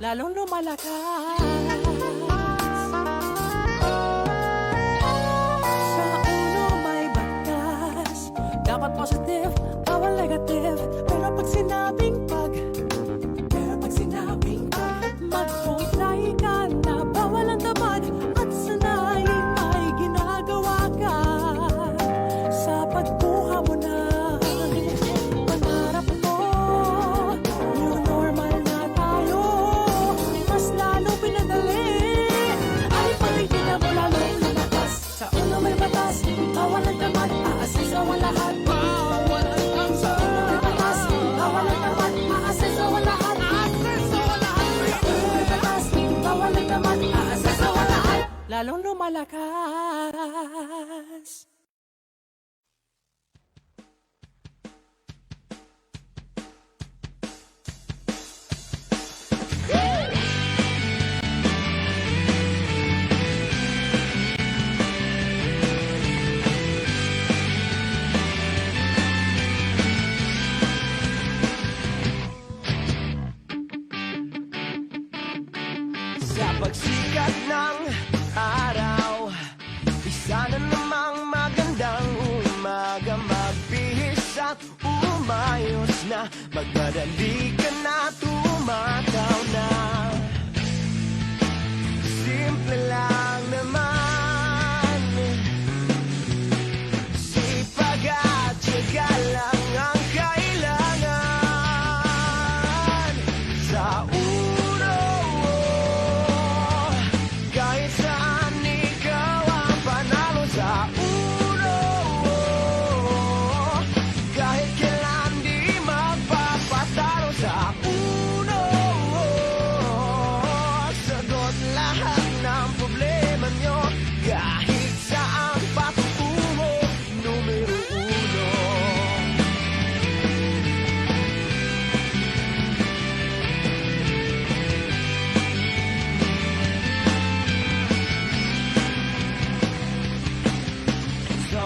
lalong lumalakas. Sa ulo may batas, dapat positive, bawal negative. Pero pag sinabing mag-comply ka na, bawal ang tamad at sanay, may ginagawa ka sa pagkuha mo na pangarap mo. New normal na tayo, mas lalo pinadali. Ay patigila mo lalong lumakas. Sa ulo may batas, bawal ang tamad, aasaw ang lahat. Bawal ang tamad, sa ulo may batas, bawal ang tamad, aasaw ang lahat. Lalong lumalakas. Sa pagsikat ng araw, isa na namang magandang umaga. Magbihis at umayos na, magmadali ka na, tumataw na. Simple lang naman, sipag at tiyaga lang ang kailangan. Sa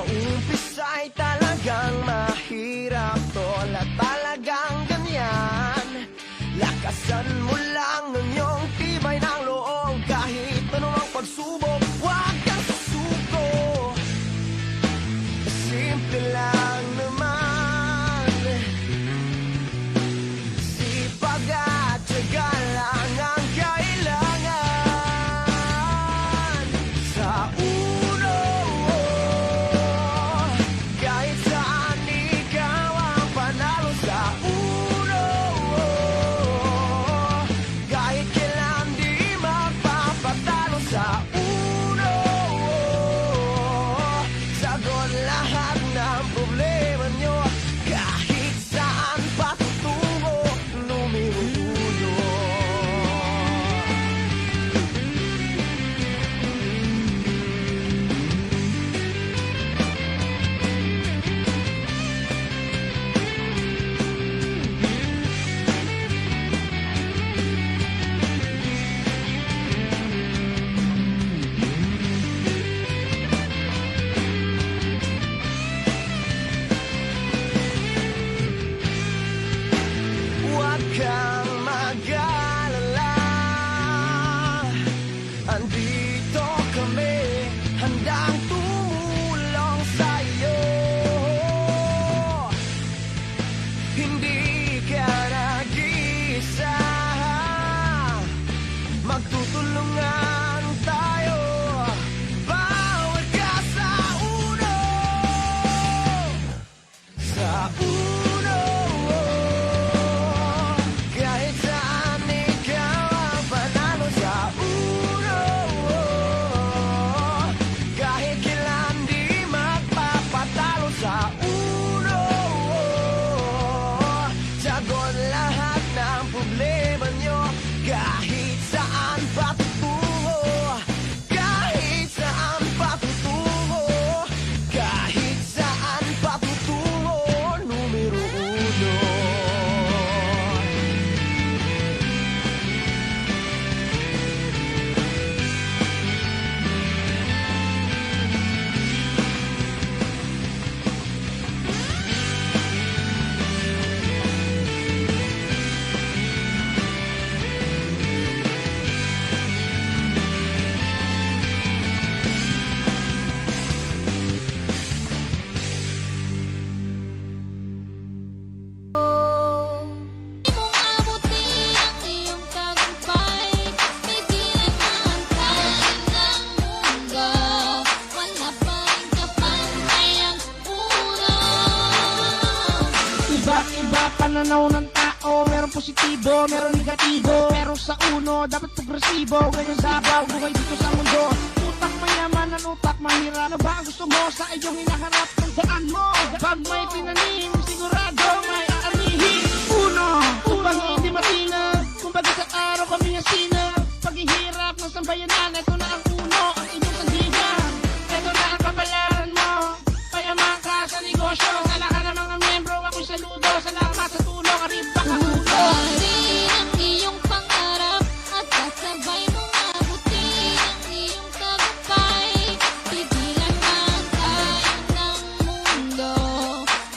umpisa'y talagang mahirap to, at talagang ganyan. Lakasan mo lang ang iyong tibay ng loob, kahit anumang pagsubok, huwag kang susuko. Simple lang naman, sipag at tiyaga lang ang kailangan. Sa kang mag-alala, andito kami, handang tumulong sa'yo. Hindi ka nag-iisa, magtutulungan tayo, bawal ka sa uno. Sa uno, kahit saan patutungo, kahit saan patutungo, kahit saan patutungo, numero uno. positibo, meron negatibo. Pero sa uno, dapat progresibo. Ganyan dapat buhay dito sa mundo. Utak mayaman at utak mahirap. Ano ba ang gusto mo sa iyong hinaharap? Tandaan mo, pag may pinanim, sigurado may aanihin. Uno, upang hindi matinag. Kumbaga sa araw kami ang sinag. Paghihirap ng sambayanan, ito na ang uno, ang inyong sandigan. Ito na ang kapalaran mo. Payaman ka sa negosyo. Sa lahat ng mga membro, ako'y saludo. Salamat sa tulong, ariba ka ulo. Tuparin ang iyong pangarap at kasabay mong abutin ang iyong tagumpay. Pigilan man tayo ng mundo,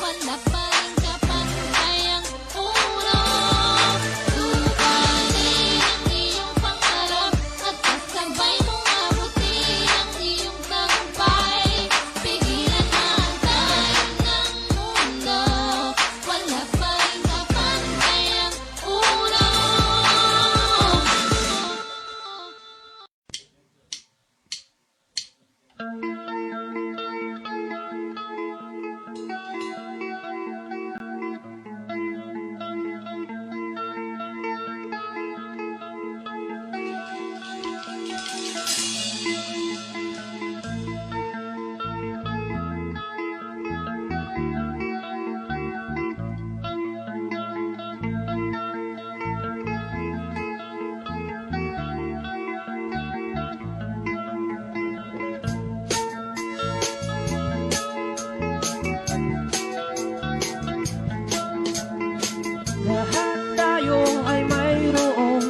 wala pa rin kapantay ang uno. Tuparin ang iyong pangarap at kasabay mong abutin ang iyong tagumpay. Pigilan man tayo ng mundo, wala pa rin kapantay ang uno. Lahat tayo ay mayroong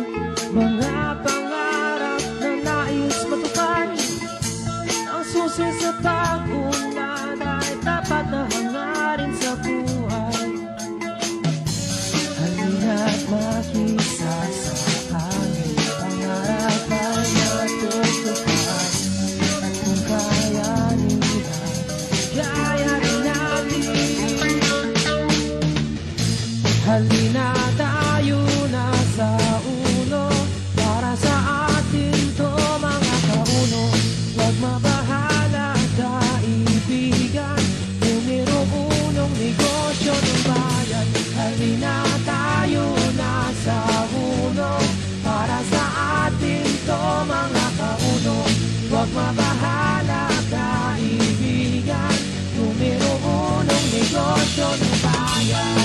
mga pangarap na nais matukan. Ang susi sa pag-unlad ay dapat na hangarin sa buhay. Halina't makisa sa aming pangarap ay matutukan. At kung kaya nila, kaya rin natin. Halina tayo na sa uno, para sa atin to mga kauno. Huwag mabahala kaibigan, numero unong negosyo ng bayan. Halina tayo na sa uno, para sa atin to mga kauno. Huwag mabahala kaibigan, numero unong negosyo ng bayan.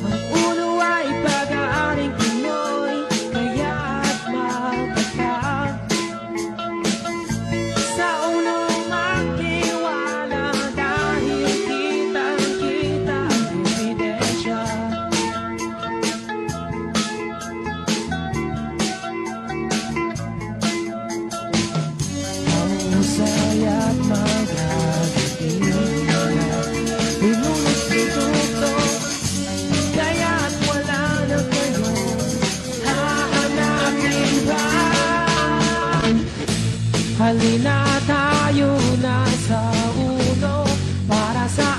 Ang uno ay pag-aaring Pinoy, kaya't magtatag. Sa uno magtiwala, dahil kitang-kita ang ebidensya. Ang husay at magagawin na binulot produkto. Kaya't wala na kayong hahanapin pa. Halina tayo na sa uno, para sa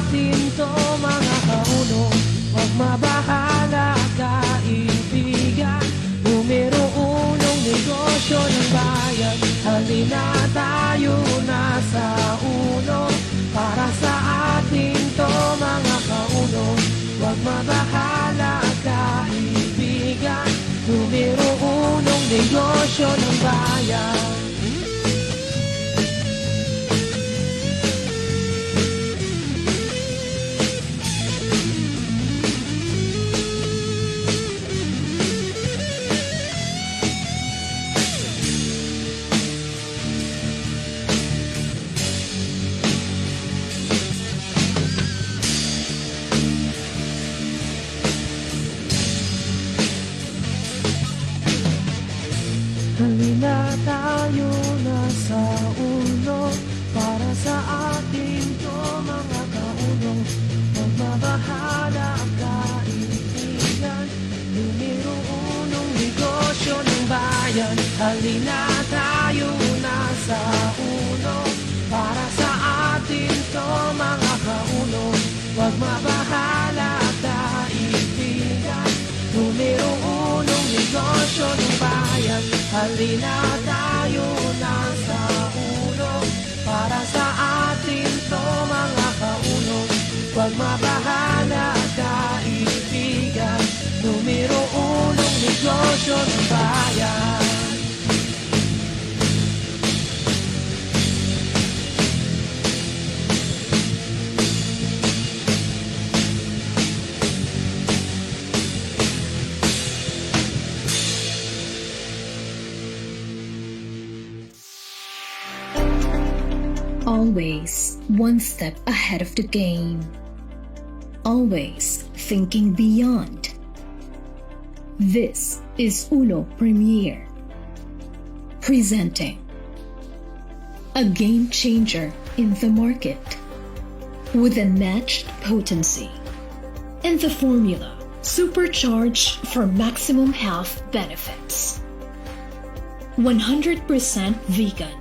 atin to mga kauno. Huwag mabahala kaibigan, numero unong negosyo ng bayan. Halina tayo na sa uno, para sa atin to mga kauno. Huwag mabahala kaibigan, numero unong negosyo ng bayan. Halina tayo na sa uno, para sa ating to mga kauno. Magmabahala ang kaibigan, numero unong negosyo ng bayan. Halina tayo na sa uno, para sa ating to mga kauno. Huwag mabahala kaibigan, numero unong negosyo Halina tayo na sa uno para sa atin to mga kauno. Huwag mabahala kaibigan, numero unong negosyo ng bayan. Always one step ahead of the game. Always thinking beyond. This is Uno Premier. Presenting a game changer in the market with unmatched potency and the formula supercharged for maximum health benefits. 100% vegan.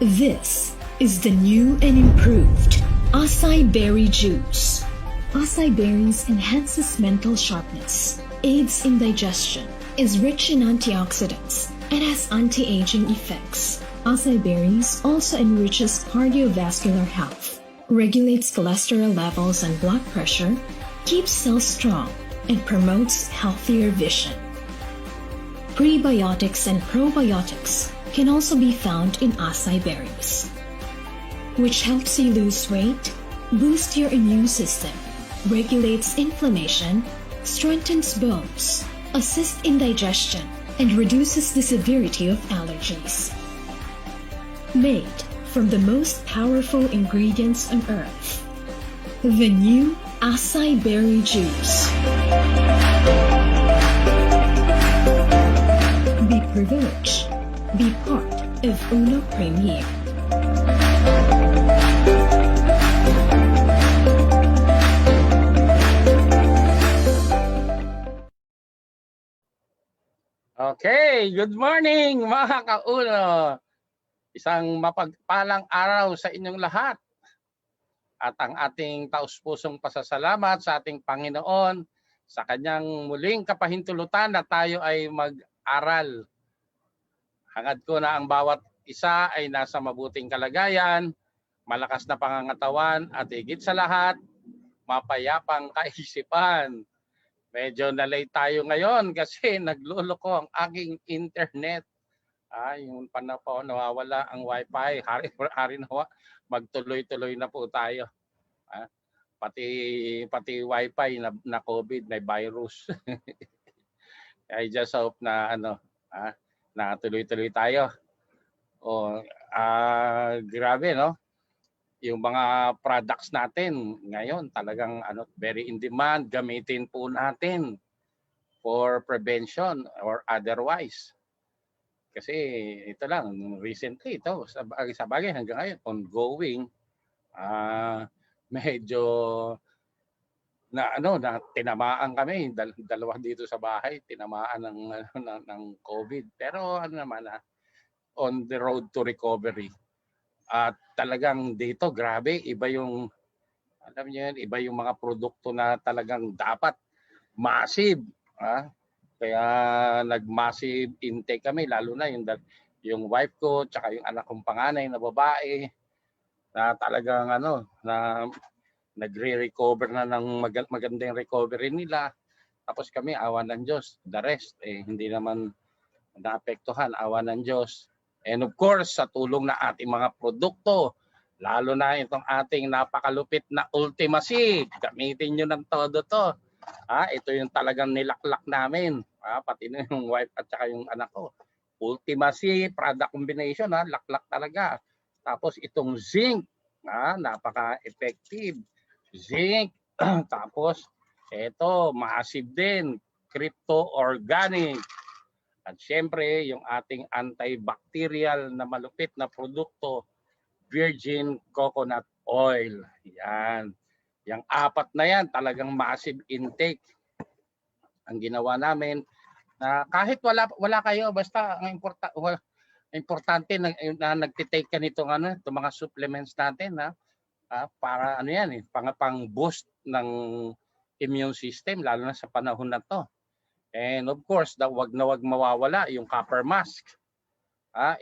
This is the new and improved Acai Berry Juice. Acai berries enhances mental sharpness, aids in digestion, is rich in antioxidants, and has anti-aging effects. Acai berries also enriches cardiovascular health, regulates cholesterol levels and blood pressure, keeps cells strong, and promotes healthier vision. Prebiotics and probiotics can also be found in acai berries, which helps you lose weight, boost your immune system, regulates inflammation, strengthens bones, assists in digestion, and reduces the severity of allergies. Made from the most powerful ingredients on earth, the new acai berry juice. Be privileged. Be part of Uno Premier. Okay, good morning mga kauno. Isang mapagpalang araw sa inyong lahat. At ang ating taus-pusong pasasalamat sa ating Panginoon sa kanyang muling kapahintulutan na tayo ay mag-aral. Hangad ko na ang bawat isa ay nasa mabuting kalagayan, malakas na pangangatawan at higit sa lahat, mapayapang kaisipan. Medyo na-late tayo ngayon kasi nagluloko ang aking internet. Yung panahon nawawala ang wifi, hari nawa, magtuloy-tuloy na po tayo. Pati wifi na COVID, may virus. I just hope na na tuloy-tuloy tayo. Grabe no? Yung mga products natin ngayon talagang very in demand, gamitin po natin for prevention or otherwise. Kasi ito lang recently ito sa bagay hanggang ngayon ongoing, medyo na tinamaan kami, dalawa dito sa bahay tinamaan ng COVID, pero naman on the road to recovery. At talagang dito grabe, iba yung alam niyo yan, iba yung mga produkto na talagang dapat massive, kaya nag-massive intake kami, lalo na yung wife ko tsaka yung anak kong panganay na babae na talagang na nagre-recover na ng magandang recovery nila. Tapos kami, awa ng Diyos. The rest, hindi naman naapektuhan, awa ng Diyos. And of course, sa tulong na ating mga produkto, lalo na itong ating napakalupit na Ultimacy. Gamitin nyo ng todo to. Ito yung talagang nilaklak namin. Pati na yung wife at saka yung anak ko. Ultimacy, product combination, laklak talaga. Tapos itong zinc, napaka-effective. Zinc, tapos ito, massive din, crypto organic. At syempre, yung ating antibacterial na malupit na produkto, virgin coconut oil. Yan. Yung apat na yan, talagang massive intake. Ang ginawa namin, na kahit wala kayo, basta ang importante na nagtitake ka nitong itong mga supplements natin, para pang boost ng immune system, lalo na sa panahon na to. And of course, wag na wag mawawala yung copper mask.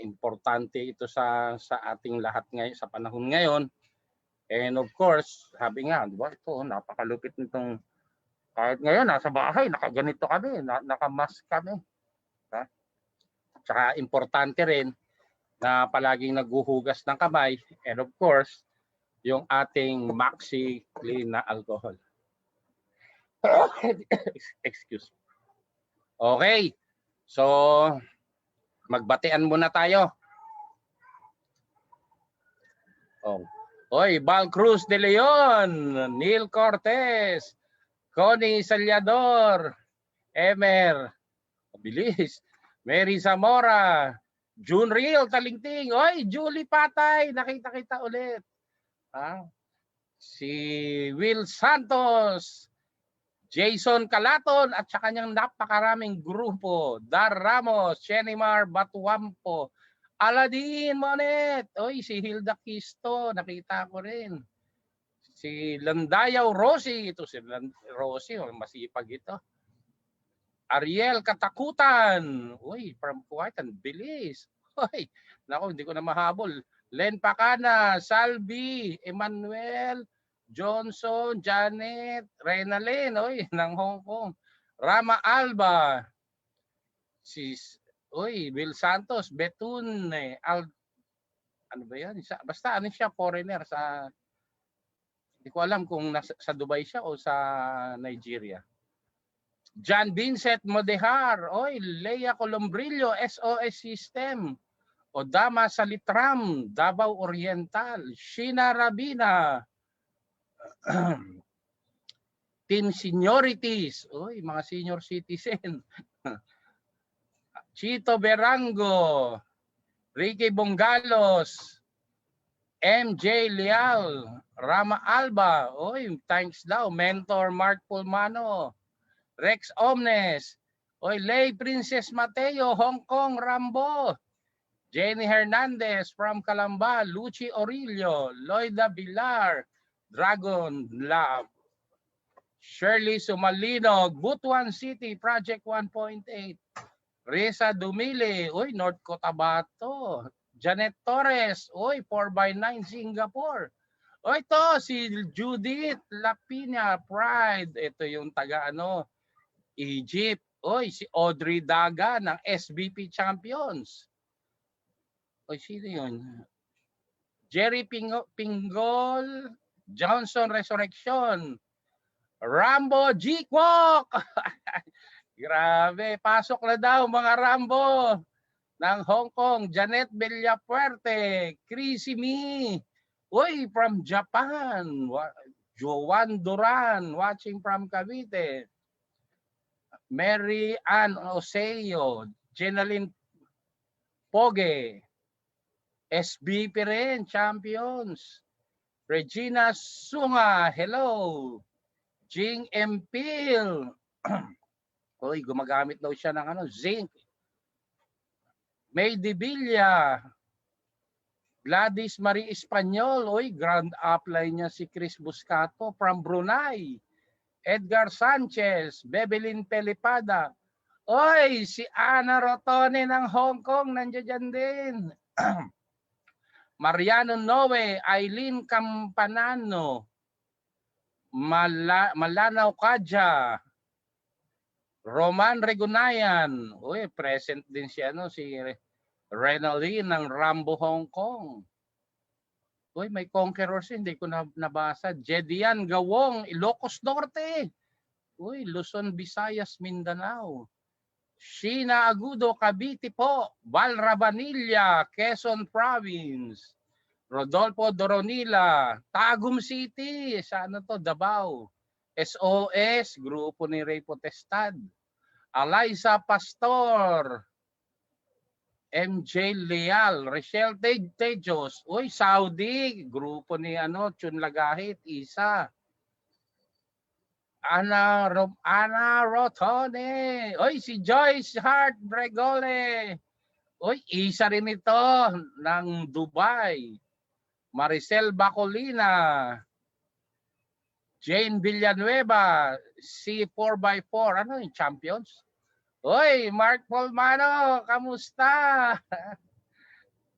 Importante ito sa ating lahat ngayon sa panahon ngayon. And of course, sabi nga, di ba, ito napakalupit nitong kahit ngayon nasa bahay nakaganito kami, naka-mask kami. Tsaka importante rin na palaging naghuhugas ng kamay, and of course, yung ating Maxi Clean na alcohol. Excuse me. Okay. So, magbatian muna tayo. Oy, Val Cruz de Leon, Neil Cortez, Connie Salyador, Emer, bilis, Mary Zamora, June Real Talingting, oy, Julie Patay, nakita kita ulit. Si Will Santos, Jason Calaton at sa kanyang napakaraming grupo, Dar Ramos, Shenimar Batuampo, Aladin Monet, oy, si Hilda Kisto, nakita ko rin. Si Landayaw Rosie, ito si Rosie, masipag ito. Ariel Katakutan, uy, from Kuwait, bilis. Uy, naku, hindi ko na mahabol. Len Pacana, Salvi, Emmanuel, Johnson, Janet, Renalyn, uy, ng Hong Kong. Rama Alba, Will Santos, Betun, ano ba yan? Basta ano siya, foreigner sa, hindi ko alam kung sa Dubai siya o sa Nigeria. John Vincent Modehar, oy, Leia Colombrillo, SOS System, Odama Salitram, Davao Oriental, Sheena Rabina, Team Seniorities, oy, mga senior citizen. Chito Berango, Ricky Bongalos, MJ Leal, Rama Alba, oy, thanks daw, Mentor Mark Pulmano, Rex Omnes, oy, Lay Princess Mateo, Hong Kong Rambo, Jenny Hernandez from Calamba, Lucy Orillo, Loida Villar, Dragon Lab, Shirley Sumalinog, Butuan City, Project 1.8, Risa Dumili, oy, North Cotabato, Janet Torres, oy, 4x9 Singapore. Oy, ito si Judith Lapina Pride, ito yung taga Egypt. Oy, si Audrey Daga ng SBP Champions. Oy, sino yun? Jerry Pingol, Johnson Resurrection, Rambo G-Kwok. Grabe, pasok na daw mga Rambo ng Hong Kong. Janet Villafuerte, Chrissy Mi, oy, from Japan. Joan Duran, watching from Cavite. Mary Ann Oseo, Jenaline Poge, SBP rin, Champions. Regina Sunga, hello. Jing Empil. Oy, gumagamit daw siya ng zinc. May Divilla. Gladys Marie Espanyol, oy, grand upline niya si Chris Buscato from Brunei. Edgar Sanchez, Bebelin Pelipada. Oy, si Ana Rotone ng Hong Kong, nandiyan din. Mariano Noe, Eileen Campanano, Malanaw Kadja, Roman Regunayan, uy, present din siya, si Renalyn ng Rambo Hong Kong. Uy, may conquerors, hindi ko nabasa. Jedian Gawong, Ilocos Norte. Uy, Luzon, Visayas, Mindanao. Sheena Agudo, Cavite po. Val Rabanilla, Quezon Province. Rodolfo Doronila, Tagum City, sa Davao. SOS, grupo ni Ray Potestad. Eliza Pastor, MJ Leal, Rochelle Tejos, uy, Saudi, grupo ni Chun Lagahit, Isa. Ana Rotone, uy, si Joyce Hart Bregole, uy, isa rin ito ng Dubai. Maricel Bacolina, Jane Villanueva, C4x4, yung Champions? Hoy, Mark Polmano, kamusta?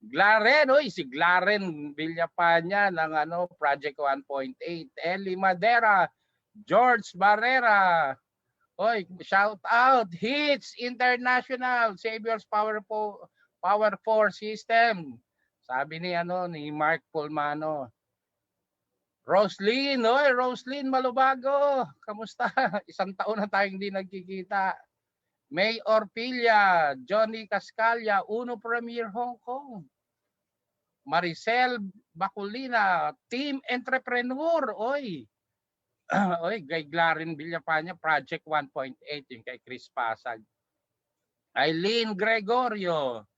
Glaren, oy, si Glaren Villapanya ng Project 1.8. Eli Madera, George Barrera. Oy, shout out. Hits International, Saviors Power 4 System. Sabi ni Mark Polmano. Roslyn, oy, Roslyn Malubago. Kamusta? Isang taon na tayong hindi nagkikita. May Orpilla, Johnny Cascalia, Uno Premier Hong Kong. Maricel Baculina, Team Entrepreneur, oy. Oy, kay Glaren Villapanya, Project 1.8, yung kay Chris Pasag. Eileen Gregorio,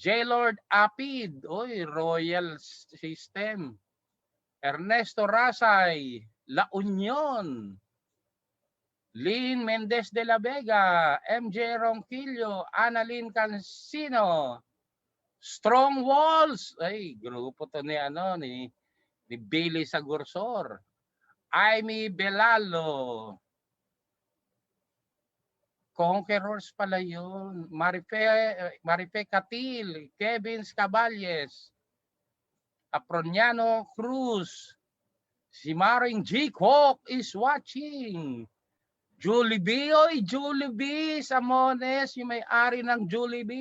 J-Lord Apid, oy, Royal System. Ernesto Rasay, La Union. Lynn Mendez de la Vega, MJ Ronquillo, Annalyn Cancino, Strong Walls, ay grupo to ni Billy Sagursor, Amy Belalo, Conquerors pala yun, Marife Catil, Kevin Caballes, Aproniano Cruz, si Maring G. Hawk is watching. Julie B. Oy, Julie B. Samones, yung may-ari ng Julie B.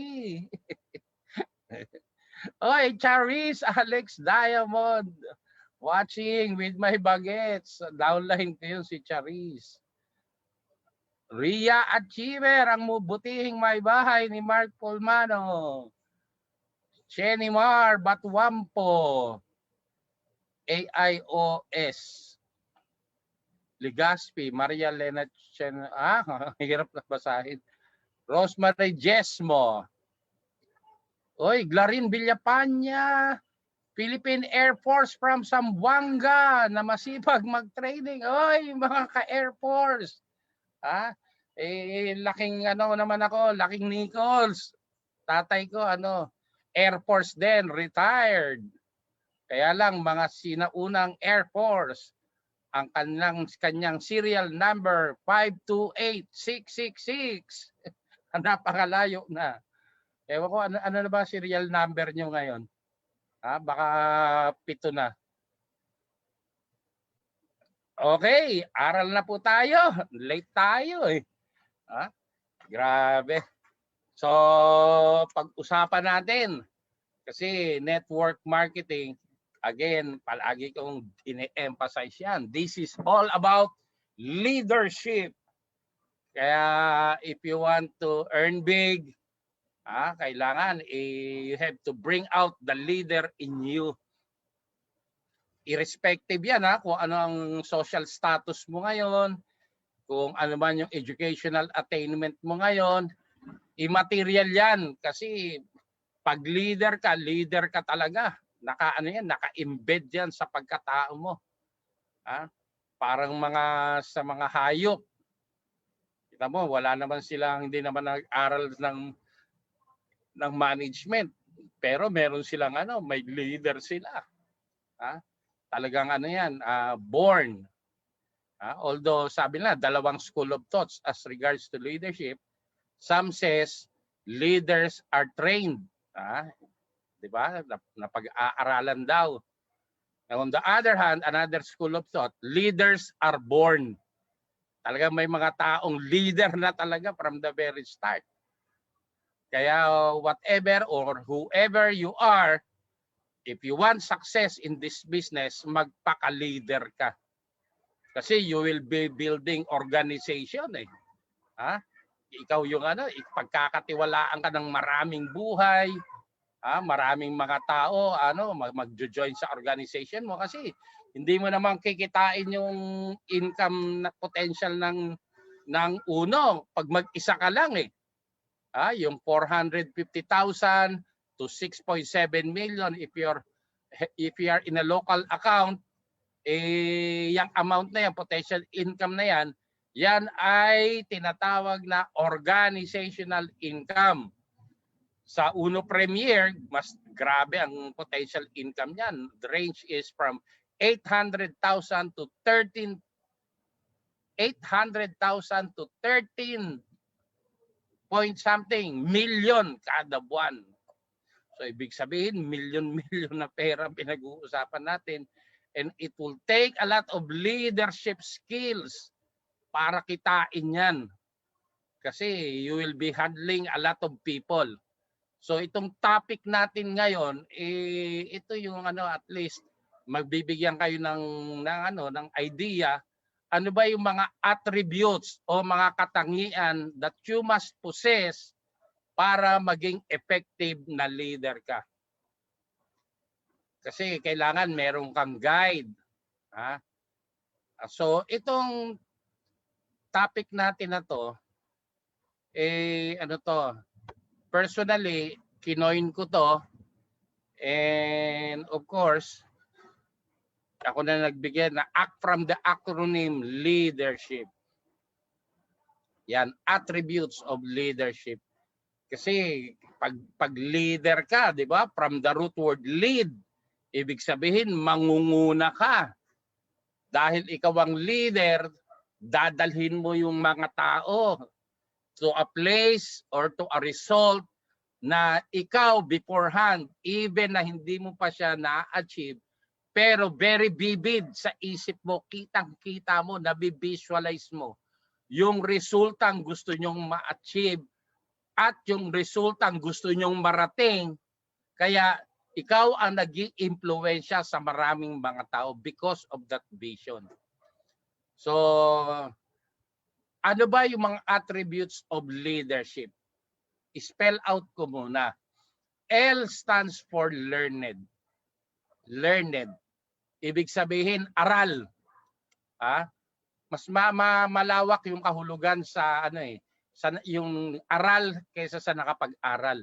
Oy, Charis, Alex Diamond. Watching with my bagets. Downline ko yun si Charis. Ria Achiever, ang butihing may bahay ni Mark Polmano. Chenny Mar Batwampo. AIOS. Ligaspi, Maria Lena Chen, hirap na basahin. Rosemary Jesmo. Oy, Glarin Villapanya, Philippine Air Force from Zamboanga na masipag mag-training. Oy, mga ka-Air Force. Laking naman ako, laking Nichols. Tatay ko Air Force din, retired. Kaya lang mga sinaunang Air Force. Ang kanyang serial number 528666. Napakalayo na. Ewan ko ano na ba serial number nyo ngayon? Baka 7 na. Okay, aral na po tayo. Late tayo eh. Grabe. So, pag-usapan natin kasi network marketing, again, palagi kong ine-emphasize yan. This is all about leadership. Kaya if you want to earn big, kailangan you have to bring out the leader in you. Irrespective yan kung ano ang social status mo ngayon, kung ano man yung educational attainment mo ngayon, immaterial yan. Kasi pag leader ka talaga. Naka-embed yan sa pagkatao mo. Parang sa mga hayop. Kita mo, hindi naman nag-aral ng management. Pero meron silang may leader sila. Talagang born. Although sabi na, 2 school of thoughts as regards to leadership. Some says leaders are trained. Diba? Napag-aaralan daw. Now, on the other hand, another school of thought, leaders are born. Talagang may mga taong leader na talaga from the very start. Kaya whatever or whoever you are, if you want success in this business, magpaka-leader ka. Kasi you will be building organization eh. Ikaw yung pagkakatiwalaan ka ng maraming buhay, maraming mga tao mag-join sa organization mo kasi hindi mo naman kikitain yung income na potential ng uno pag mag-isa ka lang eh. Yung 450,000 to 6.7 million if you are in a local account, yung amount na yan, potential income na yan, yan ay tinatawag na organizational income. Sa Uno Premier, mas grabe ang potential income niyan. The range is from 800,000 to 13 point something million kada buwan. So ibig sabihin, million na pera pinag-uusapan natin. And it will take a lot of leadership skills para kitain yan. Kasi you will be handling a lot of people. So itong topic natin ngayon, ito yung at least magbibigyan kayo ng idea. Ano ba yung mga attributes o mga katangian that you must possess para maging effective na leader ka? Kasi kailangan meron kang guide. So itong topic natin na to, personally, kinoin ko to, and of course, ako na nagbigay na from the acronym leadership. Yan, attributes of leadership. Kasi pag leader ka, di ba? From the root word lead, ibig sabihin mangunguna ka. Dahil ikaw ang leader, dadalhin mo yung mga tao to a place or to a result na ikaw beforehand, even na hindi mo pa siya na-achieve, pero very vivid sa isip mo, kitang-kita mo, nabivisualize mo yung resultang gusto nyong ma-achieve at yung resultang gusto nyong marating. Kaya ikaw ang nag-i-impluwensya sa maraming mga tao because of that vision. So, ano ba yung mga attributes of leadership? Spell out ko muna. L stands for learned. Learned. Ibig sabihin, aral. Mas malawak yung kahulugan sa yung aral kaysa sa nakapag-aral.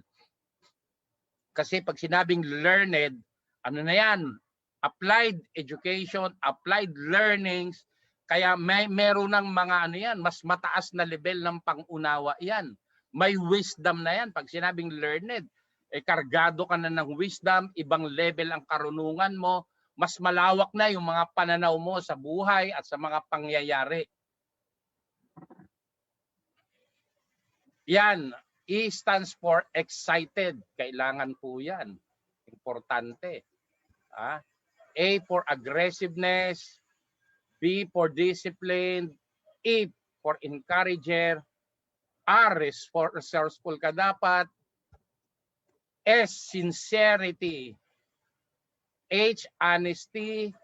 Kasi pag sinabing learned, ano na yan? Applied education, applied learnings. Kaya meron ng mga mas mataas na level ng pangunawa yan. May wisdom na yan. Pag sinabing learned, kargado ka na ng wisdom, ibang level ang karunungan mo, mas malawak na yung mga pananaw mo sa buhay at sa mga pangyayari. Yan, E stands for excited. Kailangan po yan. Importante. A for aggressiveness, B for discipline, E for encourager, R is for resourceful ka dapat, S sincerity, H honesty,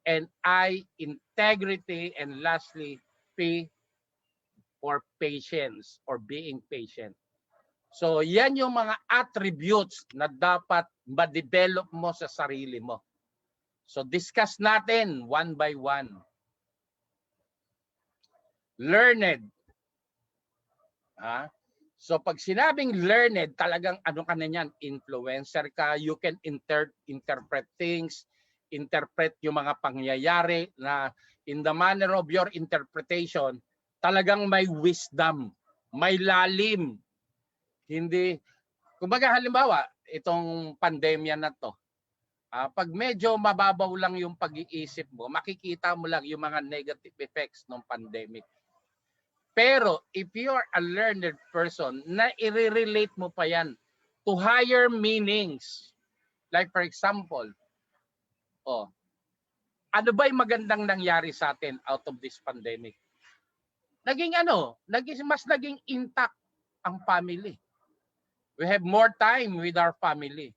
and I integrity, and lastly P for patience or being patient. So yan yung mga attributes na dapat ma-develop mo sa sarili mo. So discuss natin one by one. Learned. So pag sinabing learned, talagang ano ka na yan, influencer ka, you can interpret things, interpret yung mga pangyayari na in the manner of your interpretation, talagang may wisdom, may lalim. Hindi, kumbaga halimbawa, itong pandemya na to, pag medyo mababaw lang yung pag-iisip mo, makikita mo lang yung mga negative effects ng pandemic. Pero if you are a learned person, na i-relate mo pa yan to higher meanings. Like for example, ano ba yung magandang nangyari sa atin out of this pandemic? Mas naging intact ang family. We have more time with our family.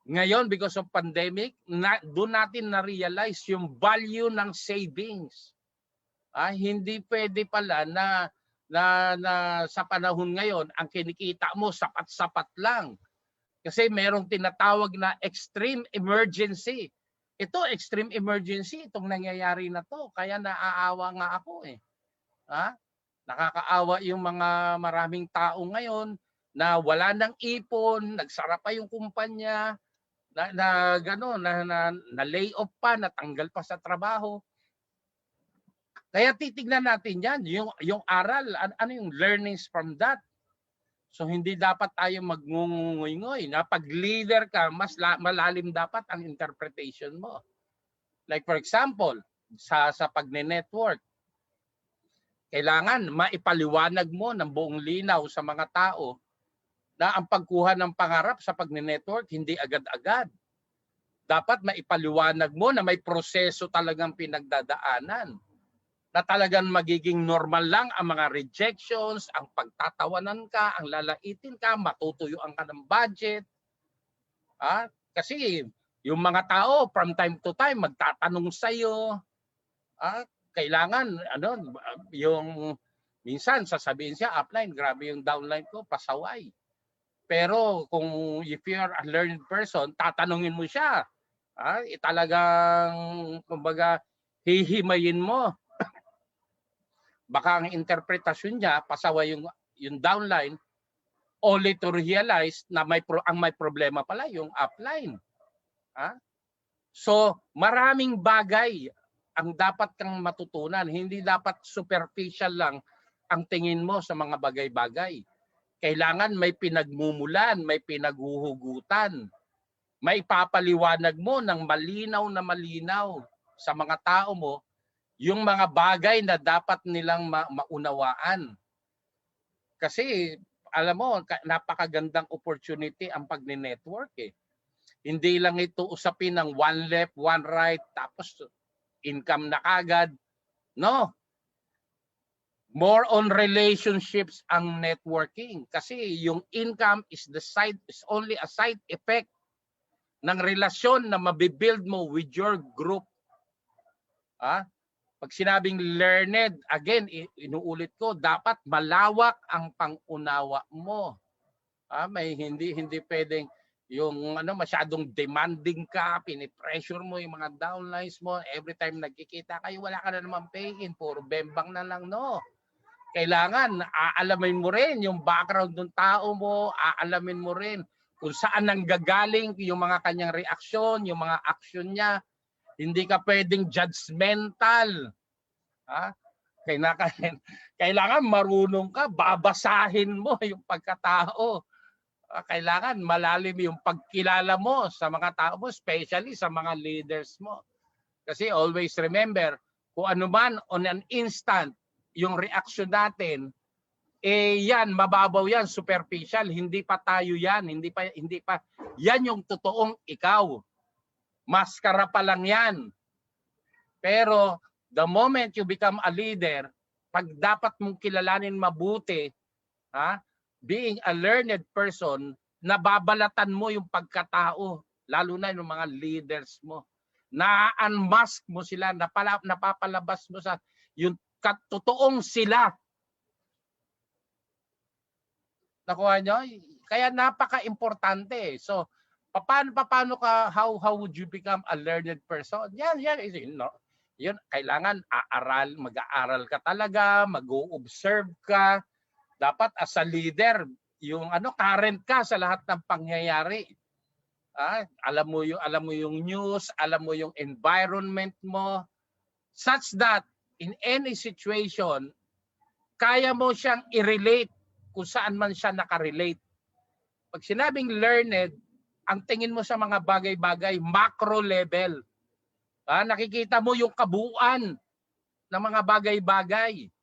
Ngayon, because of pandemic, doon natin na-realize yung value ng savings. Hindi pwede pala na sa panahon ngayon, ang kinikita mo sapat-sapat lang. Kasi merong tinatawag na extreme emergency. Ito, extreme emergency, itong nangyayari na to. Kaya naaawa nga ako eh. Nakakaawa yung mga maraming tao ngayon na wala nang ipon, nagsara pa yung kumpanya, na lay off pa, natanggal pa sa trabaho. Kaya titignan natin yan, yung aral, ano yung learnings from that. So hindi dapat tayo magngunguy-nguy. Na pag leader ka, mas malalim dapat ang interpretation mo. Like for example, sa pagne-network. kailangan maipaliwanag mo ng buong linaw sa mga tao na ang pagkuha ng pangarap sa pagne-network hindi agad-agad. Dapat maipaliwanag mo na may proseso talagang pinagdadaanan. Na talagang magiging normal lang ang mga rejections, ang pagtatawanan ka, ang lalaitin ka, matutuyuan ka ng budget. Kasi yung mga tao from time to time magtatanong sa iyo. Kailangan yung minsan sasabihin siya upline, grabe yung downline ko, pasaway. Pero kung if you're a learned person, tatanungin mo siya. Talagang kumbaga hihimayin mo. Baka ang interpretasyon niya pasaway yung downline, only to realize na ang may problema pala yung upline. So maraming bagay ang dapat kang matutunan. Hindi dapat superficial lang ang tingin mo sa mga bagay-bagay. Kailangan may pinagmumulan, may pinaghuhugutan. May papaliwanag mo ng malinaw na malinaw sa mga tao mo yung mga bagay na dapat nilang maunawaan. Kasi alam mo, napakagandang opportunity ang pagne-network eh. Hindi lang ito usapin ng one left, one right, tapos income na kagad. No. More on relationships ang networking. Kasi yung income is only a side effect ng relasyon na mabibuild mo with your group. Pag sinabing learned, again, inuulit ko, dapat malawak ang pangunawa mo. May hindi pwedeng yung masyadong demanding ka, pinipressure mo yung mga downlines mo, every time nagkikita kayo, wala ka na naman pay-in, puro bembang na lang, no. Kailangan, aalamin mo rin yung background ng tao mo, aalamin mo rin kung saan nanggagaling yung mga kanyang reaksyon, yung mga aksyon niya. Hindi ka pwedeng judgmental. Kailangan marunong ka, babasahin mo yung pagkatao. Kailangan malalim yung pagkilala mo sa mga tao mo, especially sa mga leaders mo. Kasi always remember, kung ano man on an instant, yung reaction natin, yan, mababaw yan, superficial, hindi pa tayo yan, hindi pa, yan yung totoong ikaw. Maskara pa lang yan. Pero the moment you become a leader, pag dapat mong kilalanin mabuti, being a learned person, nababalatan mo yung pagkatao, lalo na yung mga leaders mo. Na-unmask mo sila, napapalabas mo sa yung totoong sila. Nakuha nyo? Kaya napaka-importante. So, paano ka, how would you become a learned person? Yan, yun, kailangan mag-aaral ka talaga, mag-o-observe ka. Dapat as a leader, yung current ka sa lahat ng pangyayari. Alam mo yung news, alam mo yung environment mo, such that in any situation, kaya mo siyang i-relate kung saan man siya nakarelate. Pag sinabing learned, ang tingin mo sa mga bagay-bagay, macro level. Nakikita mo yung kabuuan ng mga bagay-bagay.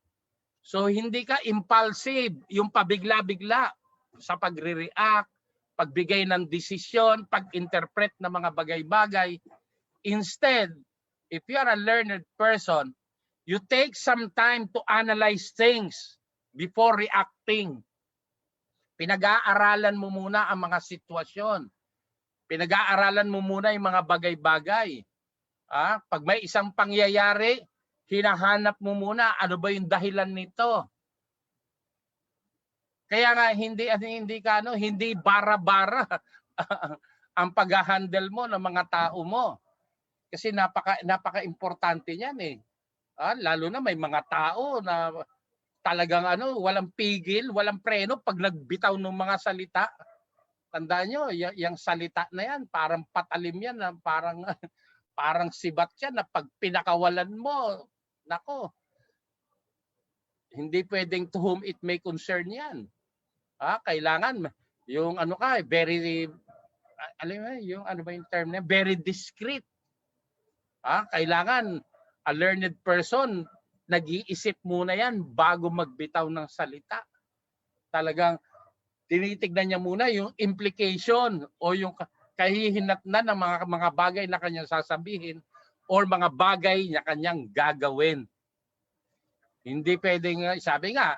So hindi ka impulsive, yung pabigla-bigla sa pagre-react, pagbigay ng desisyon, pag-interpret ng mga bagay-bagay. Instead, if you are a learned person, you take some time to analyze things before reacting. Pinag-aaralan mo muna ang mga sitwasyon. Pinag-aaralan mo muna yung mga bagay-bagay. Pag may isang pangyayari, hinahanap mo muna ano ba yung dahilan nito. Kaya nga hindi bara-bara ang pag-handle mo ng mga tao mo. Kasi napaka-importante niyan eh. Lalo na may mga tao na talagang walang pigil, walang preno pag nagbitaw ng mga salita. Tandaan nyo, yung salita na yan, parang patalim yan, parang sibat yan na pag pinakawalan mo, nako, hindi pwedeng to whom it may concern yan. Kailangan yung very, yung term na, very discreet. Kailangan a learned person, nag-iisip muna yan bago magbitaw ng salita. Talagang tinitignan niya muna yung implication o yung kahihinatnan ng mga bagay na kanyang sasabihin or mga bagay na kanyang gagawin. Hindi pwedeng, sabi nga,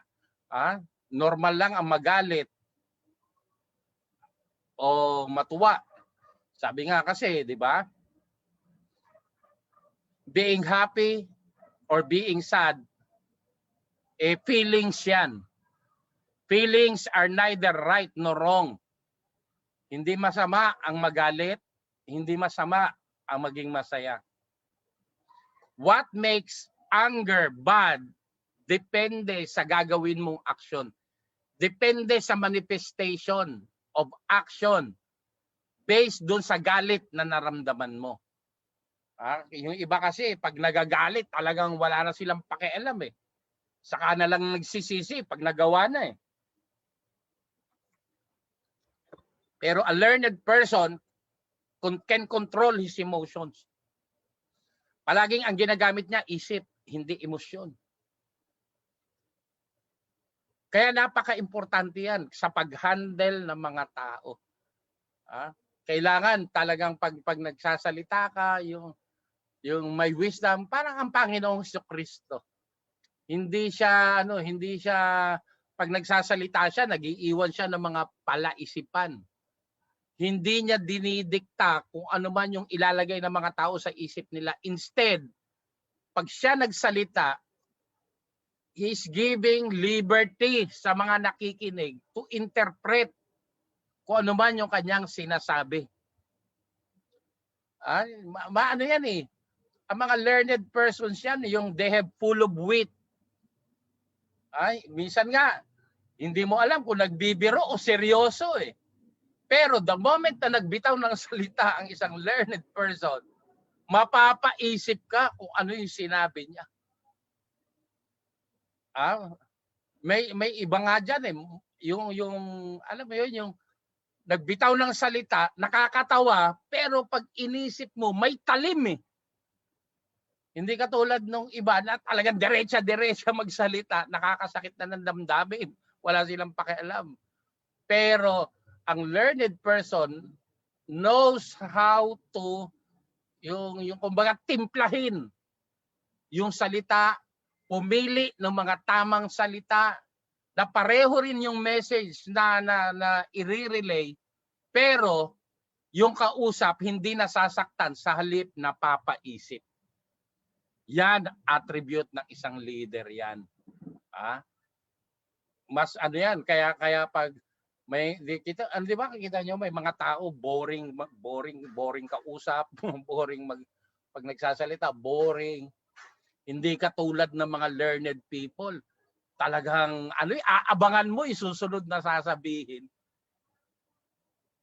normal lang ang magalit o matuwa. Sabi nga kasi, di ba? Being happy or being sad, feelings yan. Feelings are neither right nor wrong. Hindi masama ang magalit, hindi masama ang maging masaya. What makes anger bad depende sa gagawin mong aksyon. Depende sa manifestation of action based dun sa galit na naramdaman mo. Yung iba kasi pag nagagalit talagang wala na silang pakialam eh. Saka na lang nagsisisi pag nagawa na eh. Pero a learned person can control his emotions. Palaging ang ginagamit niya isip, hindi emosyon. Kaya napaka-importante yan sa pag-handle ng mga tao. Kailangan talagang pag nagsasalita ka, yung may wisdom, parang ang Panginoong Kristo. Hindi siya pag nagsasalita siya, nag-iiwan siya ng mga palaisipan. Hindi niya dinidikta kung ano man yung ilalagay ng mga tao sa isip nila. Instead, pag siya nagsalita, he is giving liberty sa mga nakikinig to interpret kung ano man yung kanyang sinasabi. Ano yan eh. Ang mga learned persons yan, yung they have full of wit. Minsan nga, hindi mo alam kung nagbibiro o seryoso eh. Pero the moment na nagbitaw ng salita ang isang learned person, mapapaisip ka kung ano yung sinabi niya. May iba nga dyan eh. Yung alam mo yun, yung nagbitaw ng salita, nakakatawa, pero pag inisip mo, may talim eh. Hindi katulad nung iba na talagang diretsa-diretsa magsalita, nakakasakit na ng damdamin. Wala silang pakialam. Pero ang learned person knows how to yung kumbaga timplahin yung salita, pumili ng mga tamang salita na pareho rin yung message na i-relay, pero yung kausap hindi nasasaktan sa halip na papaisip. Yan attribute ng isang leader yan. Mas ano yan, kaya pag di ba kita nyo may mga tao boring kausap, boring pag nagsasalita, boring. Hindi katulad ng mga learned people. Talagang aabangan mo isusunod na sasabihin.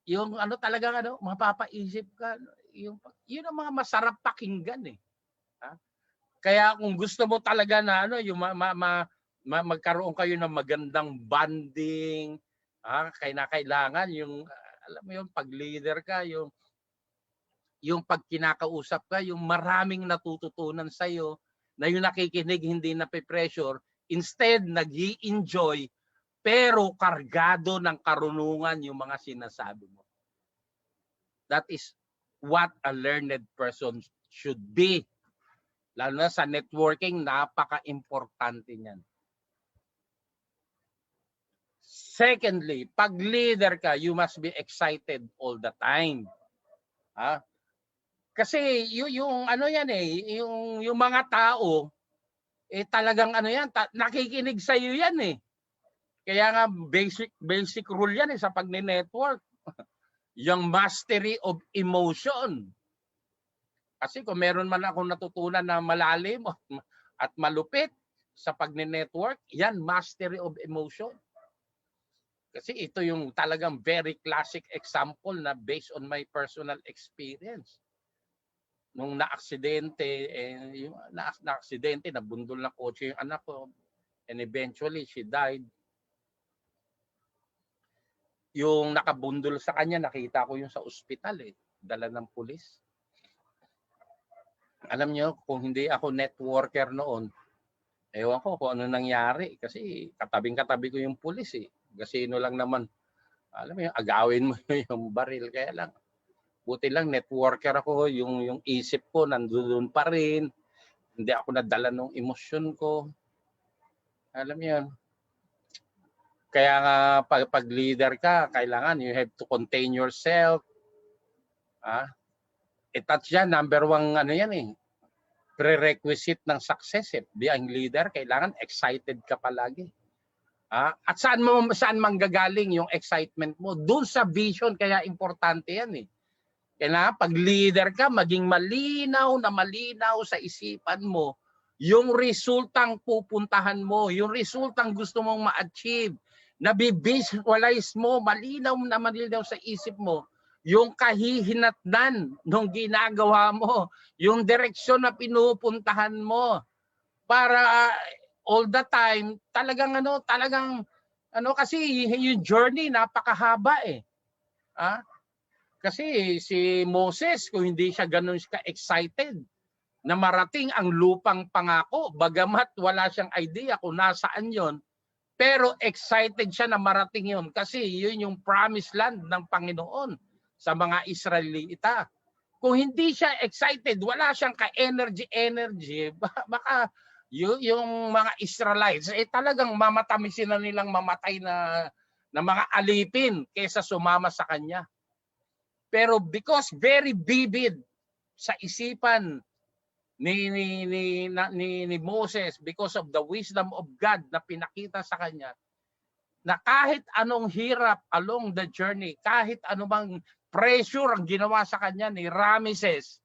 Yung talagang mapapaisip ka, yun ang mga masarap pakinggan eh. Kaya kung gusto mo talaga na yung magkaroon kayo ng magandang bonding, kailangan yung alam mo yung pag leader ka, yung pag kinakausap ka, yung maraming natututunan sa iyo na yung nakikinig hindi nape-pressure, instead nag-i-enjoy pero kargado ng karunungan yung mga sinasabi mo. That is what a learned person should be. Lalo na sa networking, napaka-importante niyan. Secondly, pag leader ka, you must be excited all the time. Kasi yung yung mga tao talagang nakikinig sa iyo yan eh. Kaya nga basic rule yan sa pag-network. Yung mastery of emotion. Kasi kung meron man akong natutunan na malalim at malupit sa pag-network, yan mastery of emotion. Kasi ito yung talagang very classic example na based on my personal experience. Nung na-aksidente, nabundol ng kotse yung anak ko, and eventually she died. Yung nakabundol sa kanya, nakita ko yung sa ospital dala ng pulis. Alam niyo, kung hindi ako networker noon, Ewan ko kung ano nangyari kasi katabing-katabi ko yung pulis eh. Kasino lang naman, alam mo yung agawin mo yung baril. Kaya lang, buti lang networker ako, yung isip ko nandoon pa rin. Hindi ako nadala ng emosyon ko. Alam mo yun. Kaya nga pag leader ka, kailangan you have to contain yourself. At yan, number one ano yan eh. Prerequisite ng success eh. Being leader, kailangan excited ka palagi. At saan manggagaling yung excitement mo? Doon sa vision, kaya importante yan eh. Kaya pag leader ka, maging malinaw sa isipan mo yung resultang pupuntahan mo, yung resultang gusto mong ma-achieve, nabivisualize mo, malinaw sa isip mo, yung kahihinatnan ng ginagawa mo, yung direksyon na pinupuntahan mo, para all the time, talagang kasi yung journey napakahaba eh. Kasi si Moses, kung hindi siya ganun ka-excited na marating ang lupang pangako, bagamat wala siyang idea kung nasaan yon, pero excited siya na marating yon kasi yun yung promised land ng Panginoon sa mga Israelita. Kung hindi siya excited, wala siyang ka-energy, baka yung mga Israelites, talagang mamatamisin na nilang mamatay na mga alipin kaysa sumama sa kanya. Pero because very vivid sa isipan ni Moses, because of the wisdom of God na pinakita sa kanya, na kahit anong hirap along the journey, kahit anumang pressure ang ginawa sa kanya ni Ramesses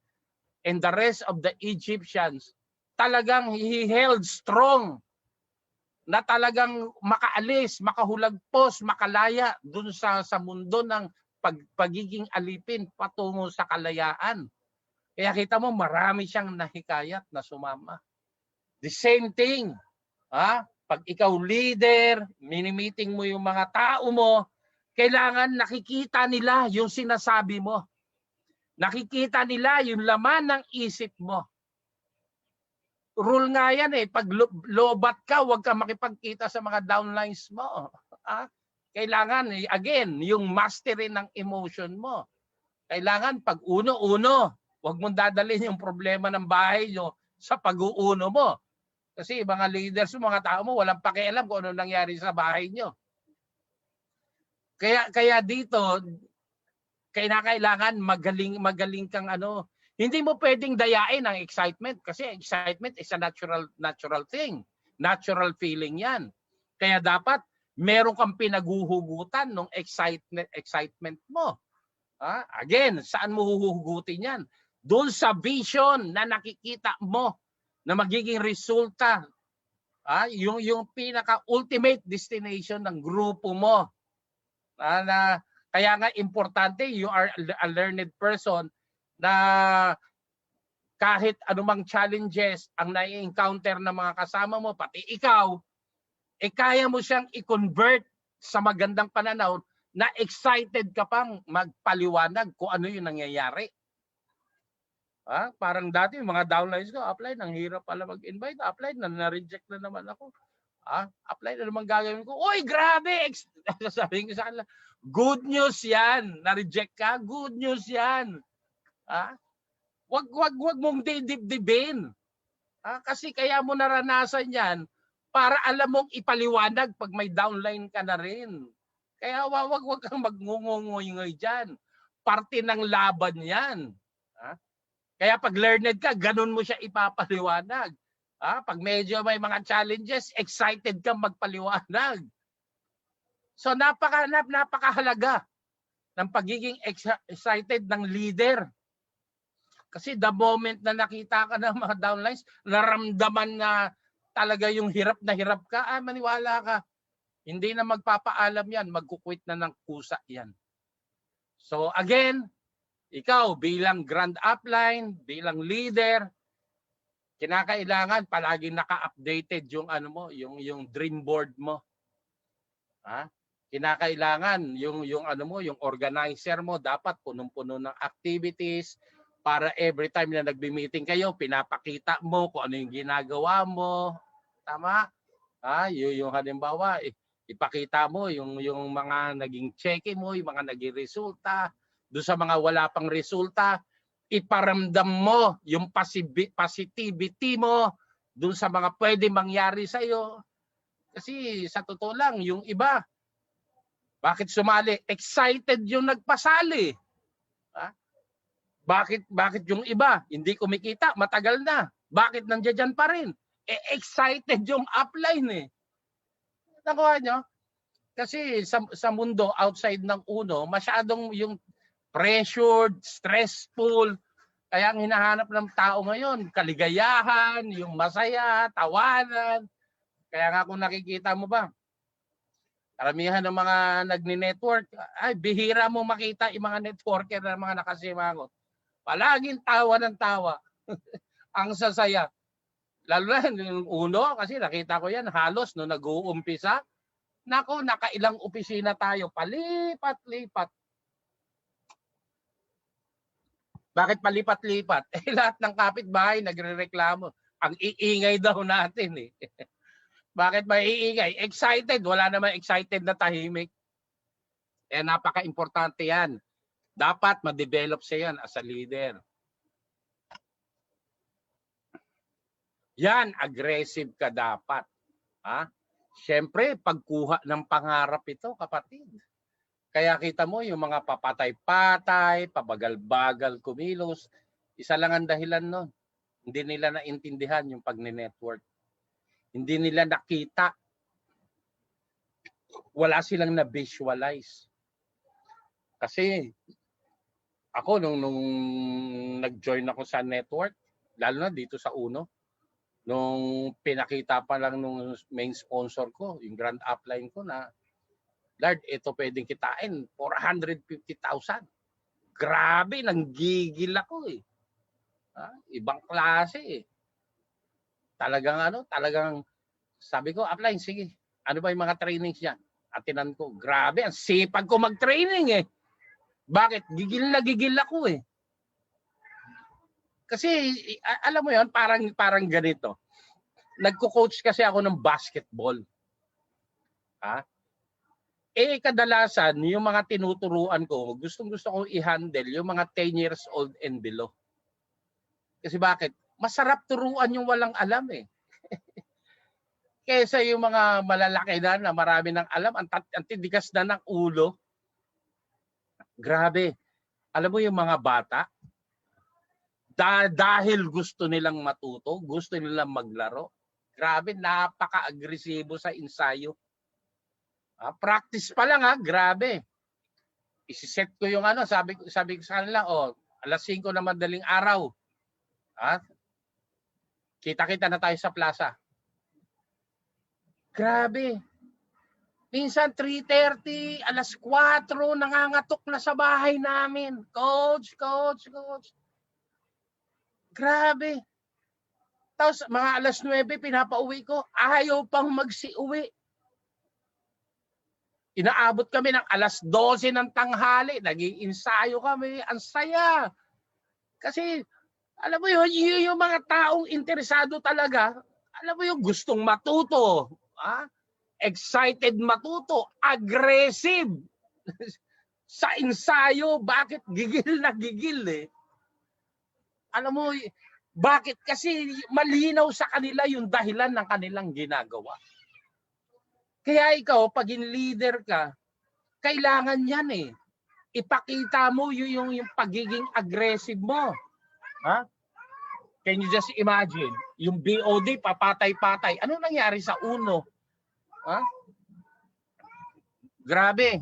and the rest of the Egyptians, talagang he held strong na talagang makaalis, makahulagpos, makalaya dun sa mundo ng pagiging alipin patungo sa kalayaan. Kaya kita mo, marami siyang nahikayat na sumama. The same thing, pag ikaw leader, mini-meeting mo yung mga tao mo, kailangan nakikita nila yung sinasabi mo. Nakikita nila yung laman ng isip mo. Rule nga yan eh, pag lobat ka, huwag ka makipagkita sa mga downlines mo. Kailangan, again, yung mastery ng emotion mo. Kailangan pag uno-uno, huwag mong dadalhin yung problema ng bahay nyo sa pag-uuno mo. Kasi mga leaders, mga tao mo, walang pakialam kung ano nangyari sa bahay nyo. Kaya dito, kailangan magaling kang hindi mo pwedeng dayain ang excitement kasi excitement is a natural thing. Natural feeling yan. Kaya dapat meron kang pinaguhugutan ng excitement mo. Again, saan mo huhugutin yan? Doon sa vision na nakikita mo na magiging resulta. Yung pinaka-ultimate destination ng grupo mo. Kaya nga importante, you are a learned person na kahit anumang challenges ang nai-encounter ng mga kasama mo, pati ikaw, kaya mo siyang i-convert sa magandang pananaw na excited ka pang magpaliwanag kung ano yung nangyayari. Parang dati yung mga downlines ko, apply, nang hirap pala mag-invite, apply, na-reject na naman ako. Apply na naman gagawin ko. Uy, grabe! Sasabihin ko sa kanila, good news yan. Na-reject ka, good news yan. Wag mong didibdibin. Kasi kaya mo naranasan yan para alam mong ipaliwanag pag may downline ka na rin. Kaya wag kang magngungungoy dyan. Parte ng laban yan. Kaya pag learned ka, ganun mo siya ipapaliwanag. Pag medyo may mga challenges, excited kang magpaliwanag. So napakahalaga ng pagiging excited ng leader. Kasi the moment na nakita ka ng mga downlines, naramdaman na talaga yung hirap ka, maniwala ka. Hindi na magpapaalam yan, magkukwit na ng kusa yan. So again, ikaw bilang grand upline, bilang leader, kinakailangan palaging naka-updated yung yung dream board mo. Kinakailangan yung yung organizer mo dapat punong-puno ng activities para every time na nagbi-meeting kayo, pinapakita mo kung ano yung ginagawa mo. Tama? Yung halimbawa, ipakita mo yung mga naging cheque mo, yung mga naging resulta, doon sa mga wala pang resulta, iparamdam mo yung positivity mo doon sa mga pwede mangyari sa iyo. Kasi sa totoo lang, yung iba, bakit sumali? Excited yung nagpasali. Bakit yung iba, hindi kumikita, matagal na. Bakit nandiyan pa rin? Excited yung upline eh. Nakuha nyo? Kasi sa mundo outside ng uno, masyadong yung pressured, stressful. Kaya ang hinahanap ng tao ngayon, kaligayahan, yung masaya, tawanan. Kaya nga kung nakikita mo ba, karamihan ng mga nagni-network, ay bihira mo makita yung mga networker na mga nakasimangot. Palaging tawa ng tawa. Ang sasaya. Lalo na yung uno, kasi nakita ko yan halos no nag-uumpisa. Nako, nakailang opisina tayo, palipat-lipat. Bakit palipat-lipat? Lahat ng kapitbahay nagrereklamo. Ang iingay daw natin eh. Bakit maiingay? Excited. Wala naman excited na tahimik. Napaka-importante yan. Dapat ma-develop siya yan as a leader. Yan, aggressive ka dapat. Siyempre, pagkuha ng pangarap ito, kapatid. Kaya kita mo yung mga papatay-patay, pabagal-bagal kumilos, isa lang ang dahilan nun. Hindi nila naintindihan yung pag-network. Hindi nila nakita. Wala silang na-visualize. Kasi ako nung nag-join ako sa network, lalo na dito sa Uno, nung pinakita pa lang nung main sponsor ko, yung grand upline ko na, Lord, ito pwedeng kitain, 450,000. Grabe, nanggigil ako eh. Ibang klase eh. Talagang sabi ko, upline, sige. Ano ba yung mga trainings niya? Atinan ko. Grabe, ang sipag ko mag-training eh. Bakit? Gigil na gigil ako eh. Kasi alam mo yon, parang ganito. Nagko-coach kasi ako ng basketball. Kadalasan yung mga tinuturuan ko, gustong-gusto kong i-handle yung mga 10 years old and below. Kasi bakit? Masarap turuan yung walang alam eh. Kaysa yung mga malalaki na marami ng alam, ang tindigas na ng ulo. Grabe. Alam mo yung mga bata, dahil gusto nilang matuto, gusto nilang maglaro, grabe, napaka-agresibo sa ensayo. Practice pa lang grabe. Isiset ko yung sabi ko sa kanila, alas 5 na madaling araw. Kita-kita na tayo sa plaza. Grabe. Minsan 3:30, alas 4, nangangatok na sa bahay namin. Coach. Grabe. Tapos mga alas 9, pinapauwi ko, ayaw pang magsiuwi. Inaabot kami ng alas 12 ng tanghali, nag-iinsayo kami, ang saya. Kasi, alam mo yun, yung mga taong interesado talaga, alam mo yung gustong matuto, excited matuto, aggressive. Sa ensayo, bakit gigil na gigil eh? Alam mo, bakit? Kasi malinaw sa kanila yung dahilan ng kanilang ginagawa. Kaya ikaw, pag in-leader ka, kailangan yan eh. Ipakita mo yung pagiging aggressive mo. Can you just imagine? Yung BOD, papatay-patay. Ano nangyari sa Uno? Grabe.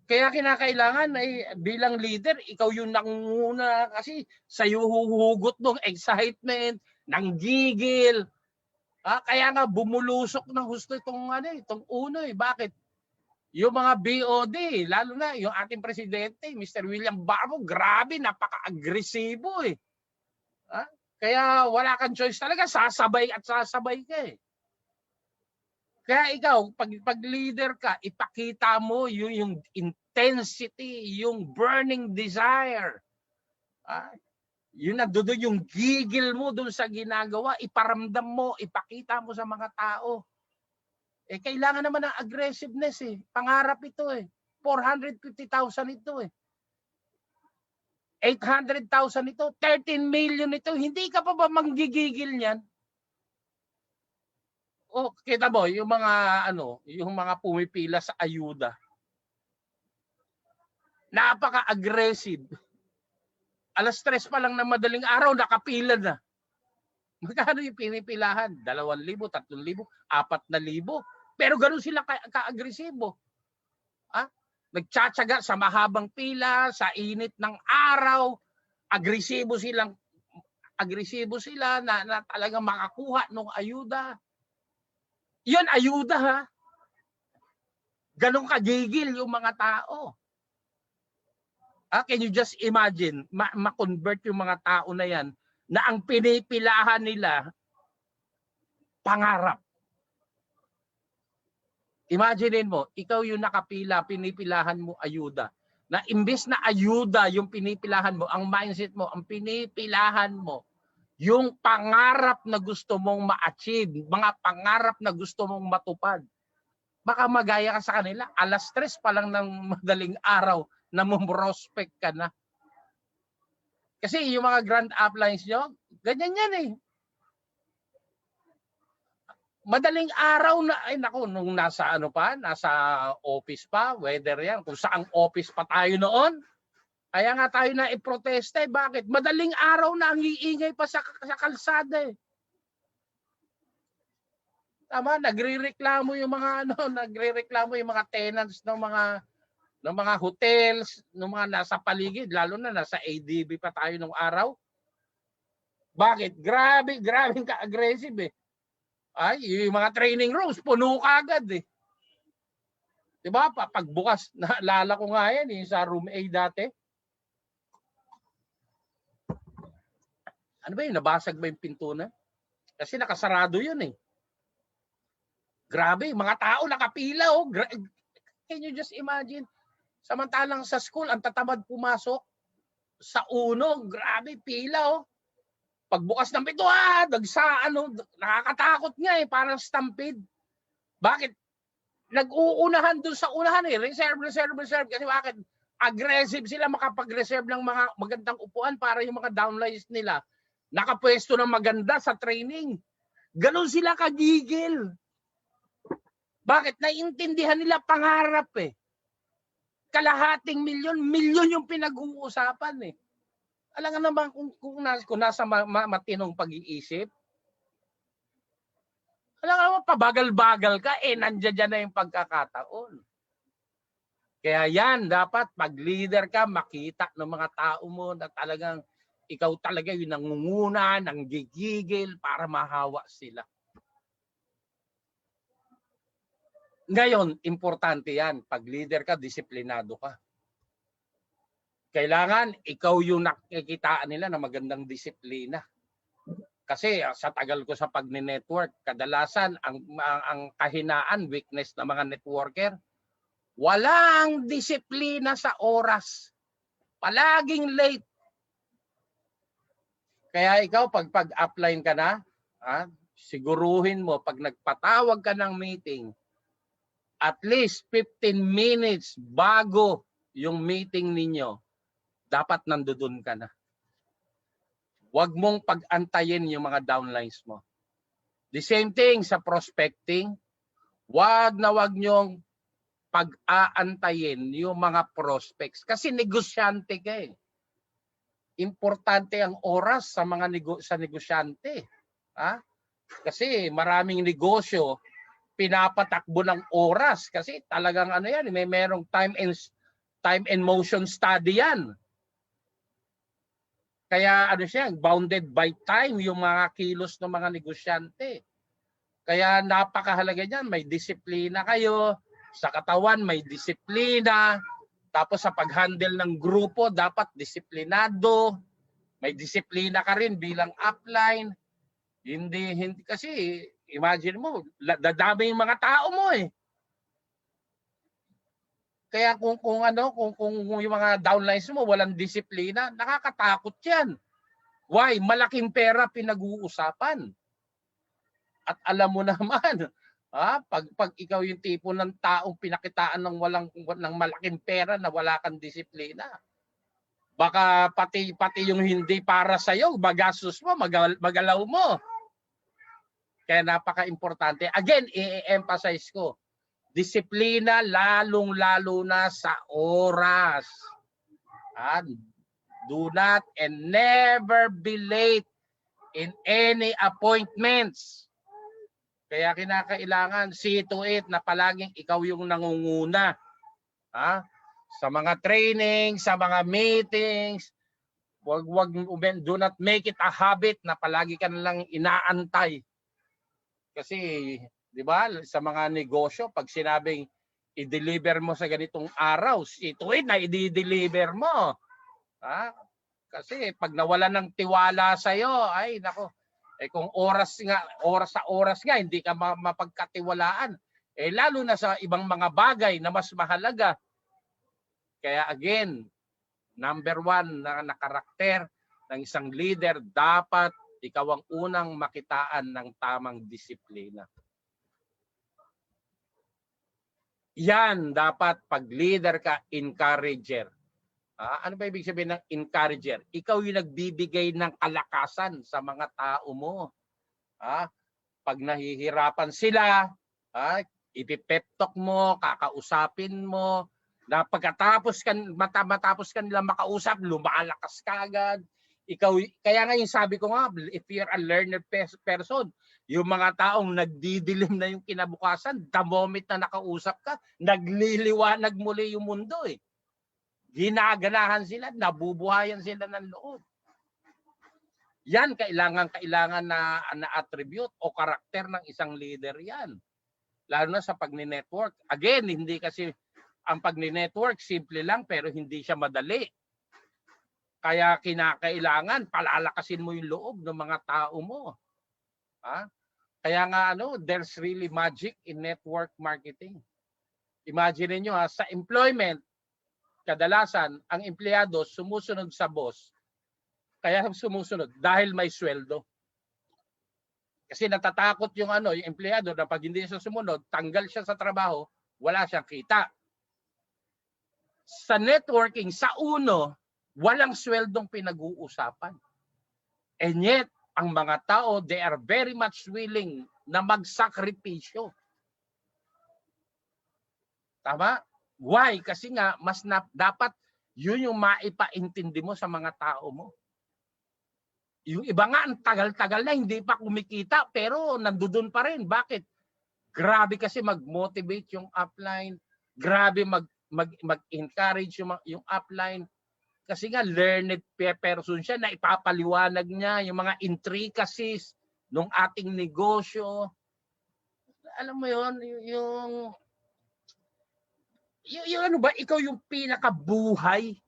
Kaya kinakailangan ay bilang leader, ikaw yung nangunguna kasi sa'yo huhugot ng excitement, ng gigil. Kaya nga bumulusok ng husto itong Uno eh. Bakit? Yung mga BOD, lalo na yung ating presidente, Mr. William Barbo, grabe, napaka-agresibo eh. Kaya wala kang choice talaga, sasabay at sasabay ka eh. Kaya ikaw, pag leader ka, ipakita mo yung intensity, yung burning desire. Yun nandoon yung gigil mo doon sa ginagawa, iparamdam mo, ipakita mo sa mga tao. Eh kailangan naman ng aggressiveness eh. Pangarap ito eh. 450,000 ito eh. 800,000 ito, 13 million ito. Hindi ka pa ba manggigigil niyan? O kita mo yung mga yung mga pumipila sa ayuda. Napaka-aggressive. 3:00 pa lang ng madaling araw, nakapila na. Magkano yung pinipilahan? 2,000, 3,000, 4,000. Pero ganun sila ka-agresibo. Nagtsatsaga sa mahabang pila, sa init ng araw. Agresibo sila na talagang makakuha ng ayuda. Yan, ayuda ha. Ganun kagigil yung mga tao. Can you just imagine, ma-convert yung mga tao na yan na ang pinipilahan nila pangarap. Imaginein mo, ikaw yung nakapila, pinipilahan mo ayuda. Na imbes na ayuda yung pinipilahan mo, ang mindset mo, ang pinipilahan mo, yung pangarap na gusto mong ma-achieve, mga pangarap na gusto mong matupad. Baka magaya ka sa kanila, 3:00 pa lang ng madaling araw na prospect ka na. Kasi yung mga grand uplines nyo, ganyan yan eh. Madaling araw na, ay naku, nung nasa office pa, whether yan, kung saang office pa tayo noon, kaya nga tayo na iprotesta eh. Bakit? Madaling araw na ang iingay pa sa kalsada eh. Tama, nagrereklamo yung mga tenants ng mga hotels, ng mga nasa paligid, lalo na nasa ADB pa tayo nung araw. Bakit? Grabe ka-aggressive eh. Ay, yung mga training rooms, puno kagad eh. Diba? Pagbukas, naalala ko nga yan eh, sa room A dati. Ano ba yun? Nabasag ba yung pinto na? Kasi nakasarado yun eh. Grabe, mga tao nakapila oh. Can you just imagine? Samantalang sa school, ang tatamad pumasok sa uno, grabe, pila oh. Pagbukas ng pinto, nakakatakot nga eh, parang stampede. Bakit? Nag-uunahan dun sa unahan eh, reserve. Kasi bakit? Aggressive sila makapag-reserve ng mga magandang upuan para yung mga downlines nila nakapwesto ng maganda sa training. Ganon sila kagigil. Bakit? Naiintindihan nila pangarap eh. Kalahating milyon yung pinag-uusapan eh. Alam nga naman kung nasa matinong pag-iisip, alam nga naman pabagal-bagal ka, nandiyan na yung pagkakataon. Kaya yan, dapat pag leader ka, makita ng mga tao mo na talagang ikaw talaga yung nangunguna, nanggigigil para mahawa sila. Ngayon, importante yan. Pag leader ka, disiplinado ka. Kailangan ikaw yung nakikitaan nila na magandang disiplina. Kasi sa tagal ko sa pag-network, kadalasan ang kahinaan, weakness ng mga networker, walang disiplina sa oras. Palaging late. Kaya ikaw, pag-upline ka na, siguruhin mo, pag nagpatawag ka ng meeting, at least 15 minutes bago yung meeting ninyo, dapat nandoon ka na. Huwag mong pag-antayin yung mga downlines mo. The same thing sa prospecting. Huwag nyong pag-aantayin yung mga prospects. Kasi negosyante ka eh. Importante ang oras sa mga negosyante. Kasi maraming negosyo, pinapatakbo ng oras. Kasi talagang may merong time and motion study yan. Kaya bounded by time yung mga kilos ng mga negosyante. Kaya napakahalaga niyan, may disiplina kayo, sa katawan may disiplina, tapos sa pag-handle ng grupo dapat disiplinado, may disiplina ka rin bilang upline. Hindi kasi imagine mo, dadami yung mga tao mo eh. Kaya kung yung mga downlines mo walang disiplina, nakakatakot 'yan. Why? Malaking pera pinag-uusapan. At alam mo naman, pag ikaw yung tipo ng taong pinakitaan ng ng malaking pera na wala kang disiplina, baka pati yung hindi para sa iyo, magastos mo, magalaw mo. Kaya napaka-importante. Again, i-emphasize ko, disiplina lalong-lalo na sa oras. Do not and never be late in any appointments. Kaya kinakailangan see to it na palaging ikaw yung nangunguna. Sa mga training, sa mga meetings, do not make it a habit na palagi ka nalang inaantay. Kasi, di ba, sa mga negosyo, pag sinabing i-deliver mo sa ganitong araw, see to it na i-deliver mo. Kasi pag nawala ng tiwala sa iyo, ay nako, kung oras sa oras nga hindi ka mapagkatiwalaan, lalo na sa ibang mga bagay na mas mahalaga. Kaya again, number 1 na karakter ng isang leader, dapat ikaw ang unang makitaan ng tamang disiplina. Yan, dapat pag leader ka, encourager. Ano ba ibig sabihin ng encourager? Ikaw yung nagbibigay ng kalakasan sa mga tao mo. Pag nahihirapan sila, ipipep talk mo, kakausapin mo, na matapos kanila makausap, lumalakas ka agad. Kaya nga yung sabi ko nga, if you're a learner person, yung mga taong nagdidilim na yung kinabukasan, the moment na nakausap ka, nagliliwanag muli yung mundo eh. Ginaganahan sila, nabubuhayan sila ng loob. Yan kailangan na attribute o karakter ng isang leader yan. Lalo na sa pagni-network. Again, hindi kasi ang pagni-network simple lang pero hindi siya madali. Kaya kinakailangan palalakasin mo yung loob ng mga tao mo. Kaya nga there's really magic in network marketing. Imagine niyo sa employment, kadalasan ang empleyado sumusunod sa boss. Kaya sumusunod dahil may sweldo. Kasi natatakot yung empleyado na pag hindi siya sumunod, tanggal siya sa trabaho, wala siyang kita. Sa networking, sa walang sweldong pinag-uusapan. And yet, ang mga tao, they are very much willing na magsakripisyo. Tama? Why? Kasi nga, dapat yun yung maipaintindi mo sa mga tao mo. Yung iba nga, ang tagal-tagal na, hindi pa kumikita, pero nandoon pa rin. Bakit? Grabe kasi mag-motivate yung upline. Grabe mag-encourage yung upline. Kasi nga, learned person siya na ipapaliwanag niya yung mga intricacies ng ating negosyo. Alam mo yun, yung ikaw yung pinakabuhay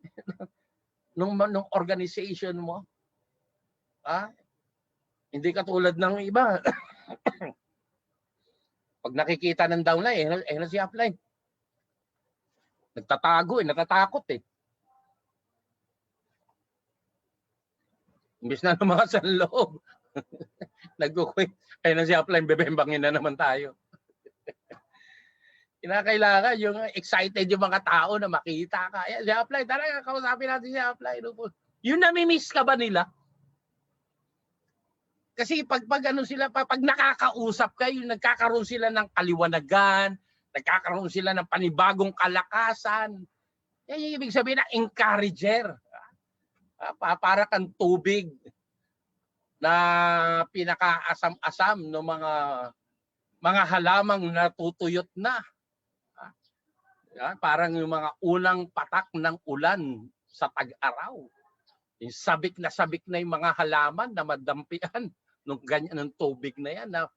nung organization mo. Hindi katulad ng iba. Pag nakikita ng downline, si upline. Nagtatago, natatakot eh. Imbis na mga sa loob. Nagkukwit. Si upline, bebembangin na naman tayo. Kinakailangan yung excited yung mga tao na makita ka. Si upline, tara, kausapin natin si upline. Yung namimiss ka ba nila? Kasi pag nakakausap ka, yung nagkakaroon sila ng kaliwanagan, nagkakaroon sila ng panibagong kalakasan. Yan yung ibig sabihin ng encourager. Para kang tubig na pinakaasam-asam ng mga halamang natutuyot na. Parang yung mga unang patak ng ulan sa tag-araw. Yung sabik na yung mga halaman na madampian ng ganyan ng tubig na yan. Na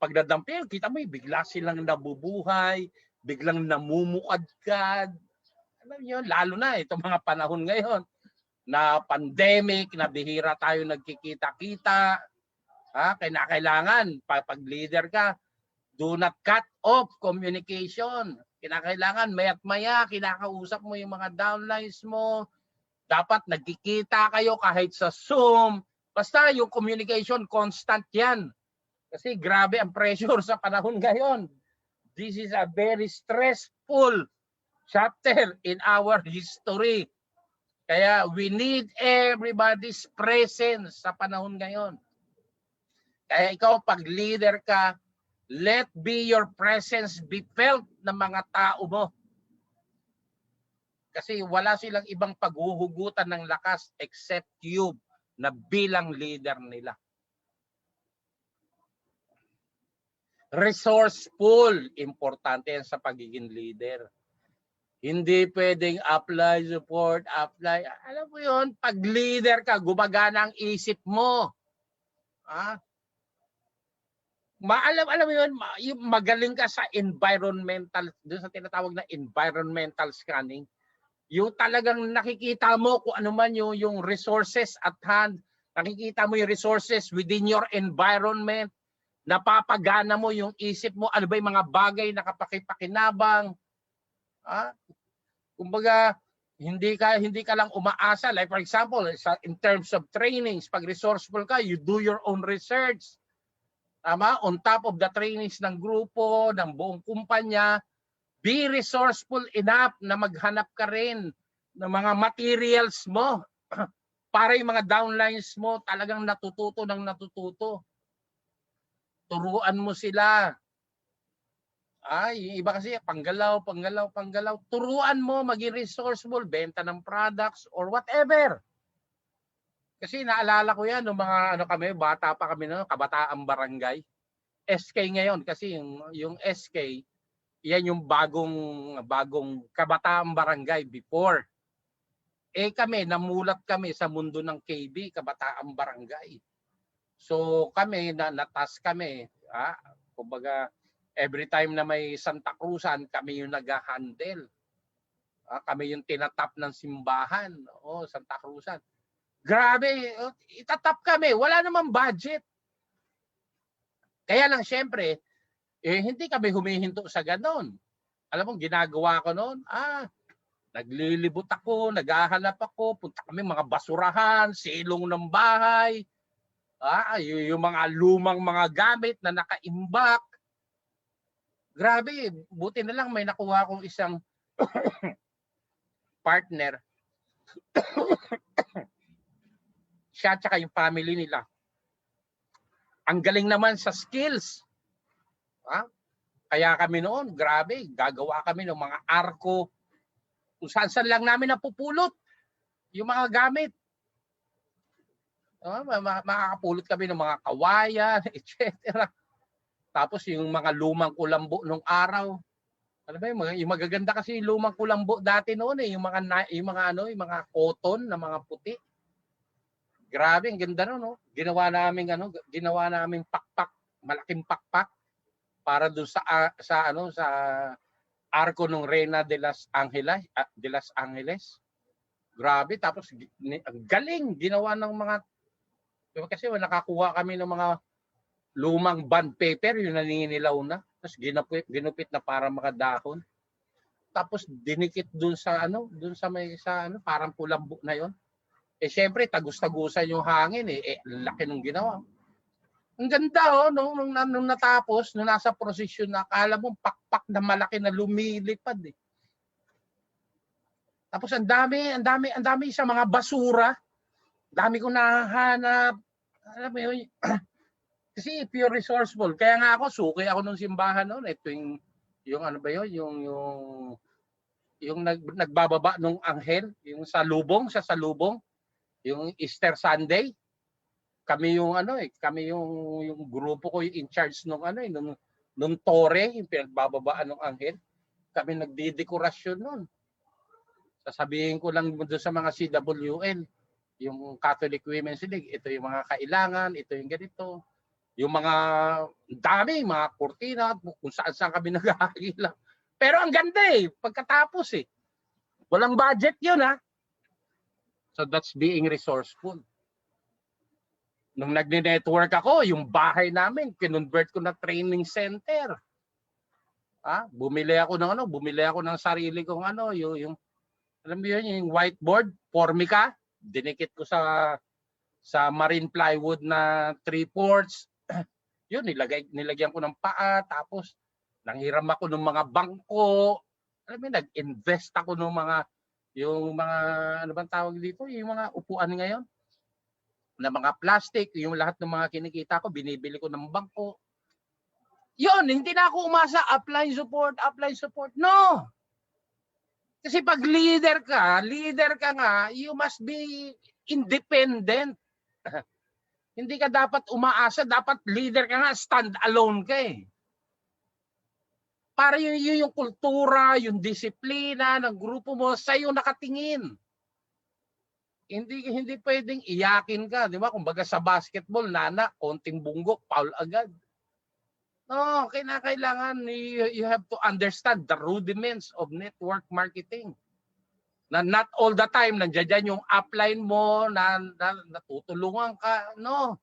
pag nadampian, kita mo bigla silang nabubuhay, biglang namumukadkad. Alam niyo, lalo na itong mga panahon ngayon na pandemic, na bihira tayo nagkikita-kita. Kailangan, pag leader ka, do not cut off communication. Kinakailangan, maya't maya, kinakausap mo yung mga downlines mo. Dapat nagkikita kayo kahit sa Zoom, Basta yung communication, constant yan. Kasi grabe ang pressure sa panahon ngayon. This is a very stressful chapter in our history. Kaya we need everybody's presence sa panahon ngayon. Kaya ikaw, pag leader ka, let be your presence be felt ng mga tao mo. Kasi wala silang ibang paghuhugutan ng lakas except you na bilang leader nila. Resourceful, importante yan sa pagiging leader. Hindi pwedeng apply, support, apply. Alam mo yun, pag leader ka, gumagana ang isip mo. Alam mo yun, magaling ka sa environmental, doon sa tinatawag na environmental scanning. Yung talagang nakikita mo kung ano man yung resources at hand, nakikita mo yung resources within your environment, napapagana mo yung isip mo, ano ba yung mga bagay na kapakipakinabang. Kumbaga, hindi ka lang umaasa. Like for example, in terms of trainings, pag resourceful ka, you do your own research. Tama? On top of the trainings ng grupo, ng buong kumpanya, be resourceful enough na maghanap ka rin ng mga materials mo para yung mga downlines mo talagang natututo. Turuan mo sila. Yung iba kasi panggalaw. Turuan mo, maging resourceful, benta ng products or whatever. Kasi naalala ko yan, nung mga bata pa kami, kabataang barangay. SK ngayon, kasi yung SK, yan yung bagong kabataang barangay before. Kami, namulat kami sa mundo ng KB, kabataang barangay. So kami, natas kami. Kumbaga, every time na may Santa Cruzan, kami yung nag-handle. Kami yung tinatap ng simbahan. Santa Cruzan. Grabe, itatap kami. Wala namang budget. Kaya lang syempre, hindi kami humihinto sa ganon. Alam mo, ginagawa ko noon, naglilibot ako, naghahanap ako, punta kami mga basurahan, silong ng bahay, yung mga lumang mga gamit na nakaimbak. Grabe, buti na lang may nakuha akong isang partner. Siya at yung family nila. Ang galing naman sa skills. Kaya kami noon, grabe, gagawa kami ng mga arko. Kung saan lang namin napupulot yung mga gamit. Makakapulot kami ng mga kawayan, etc. Tapos yung mga lumang kulambo nung araw. Ano ba yung magaganda kasi yung lumang kulambo dati noon yung mga cotton na mga puti. Grabe, ang ganda no. Ginawa namin pakpak, malaking pakpak para doon sa arko ng Reina de las Angeles. Grabe, tapos ang galing ginawa ng mga. Kasi nakakuha kami ng mga lumang bond paper, yung naninilaw na. Tapos ginupit na para makadahon. Tapos dinikit dun sa parang kulambo na yon. Syempre, tagus-tagusan yung hangin laki nung ginawa. Ang ganda nung natapos, nung nasa prosesyon na akala mo pakpak na malaki na lumilipad Tapos ang dami sa mga basura. Dami kong nahanap. Alam mo yun, kasi if you're resourceful, kaya nga ako, suki ako nung simbahan noon. Ito yung nagbababa nung anghel, yung sa salubong, yung Easter Sunday. Kami yung yung grupo ko yung in charge nung tore, yung pinagbababaan ng anghel. Kami nagdidekorasyon noon. Sasabihin ko lang doon sa mga CWL, yung Catholic Women's League, ito yung mga kailangan, ito yung ganito. Yung mga dami, mga kurtina, kung saan kami nag-aagila. Pero ang ganda pagkatapos Walang budget yun So that's being resourceful. Nung nagne-network ako, yung bahay namin, kinonvert ko na training center. Bumili ako ng sarili kong yung alam mo yun, yung whiteboard, Formica, dinikit ko sa sa marine plywood na 3/4. Yun, nilagyan ko ng paa, tapos nanghiram ako ng mga bangko. Alam mo, nag-invest ako ng yung mga, ano bang tawag dito, yung mga upuan ngayon, na mga plastic, yung lahat ng mga kinikita ko, binibili ko ng bangko. Yun, hindi na ako umasa, upline support. No! Kasi pag leader ka nga, you must be independent. Hindi ka dapat umaasa, dapat leader ka nga, stand alone ka eh. Para yung kultura, yung disiplina ng grupo mo, sa'yo nakatingin. Hindi pwedeng iyakin ka, di ba? Kumbaga sa basketball, konting bunggok, foul agad. No, kailangan you have to understand the rudiments of network marketing. Na not all the time nandiyan yung upline mo na natutulungan ka. No.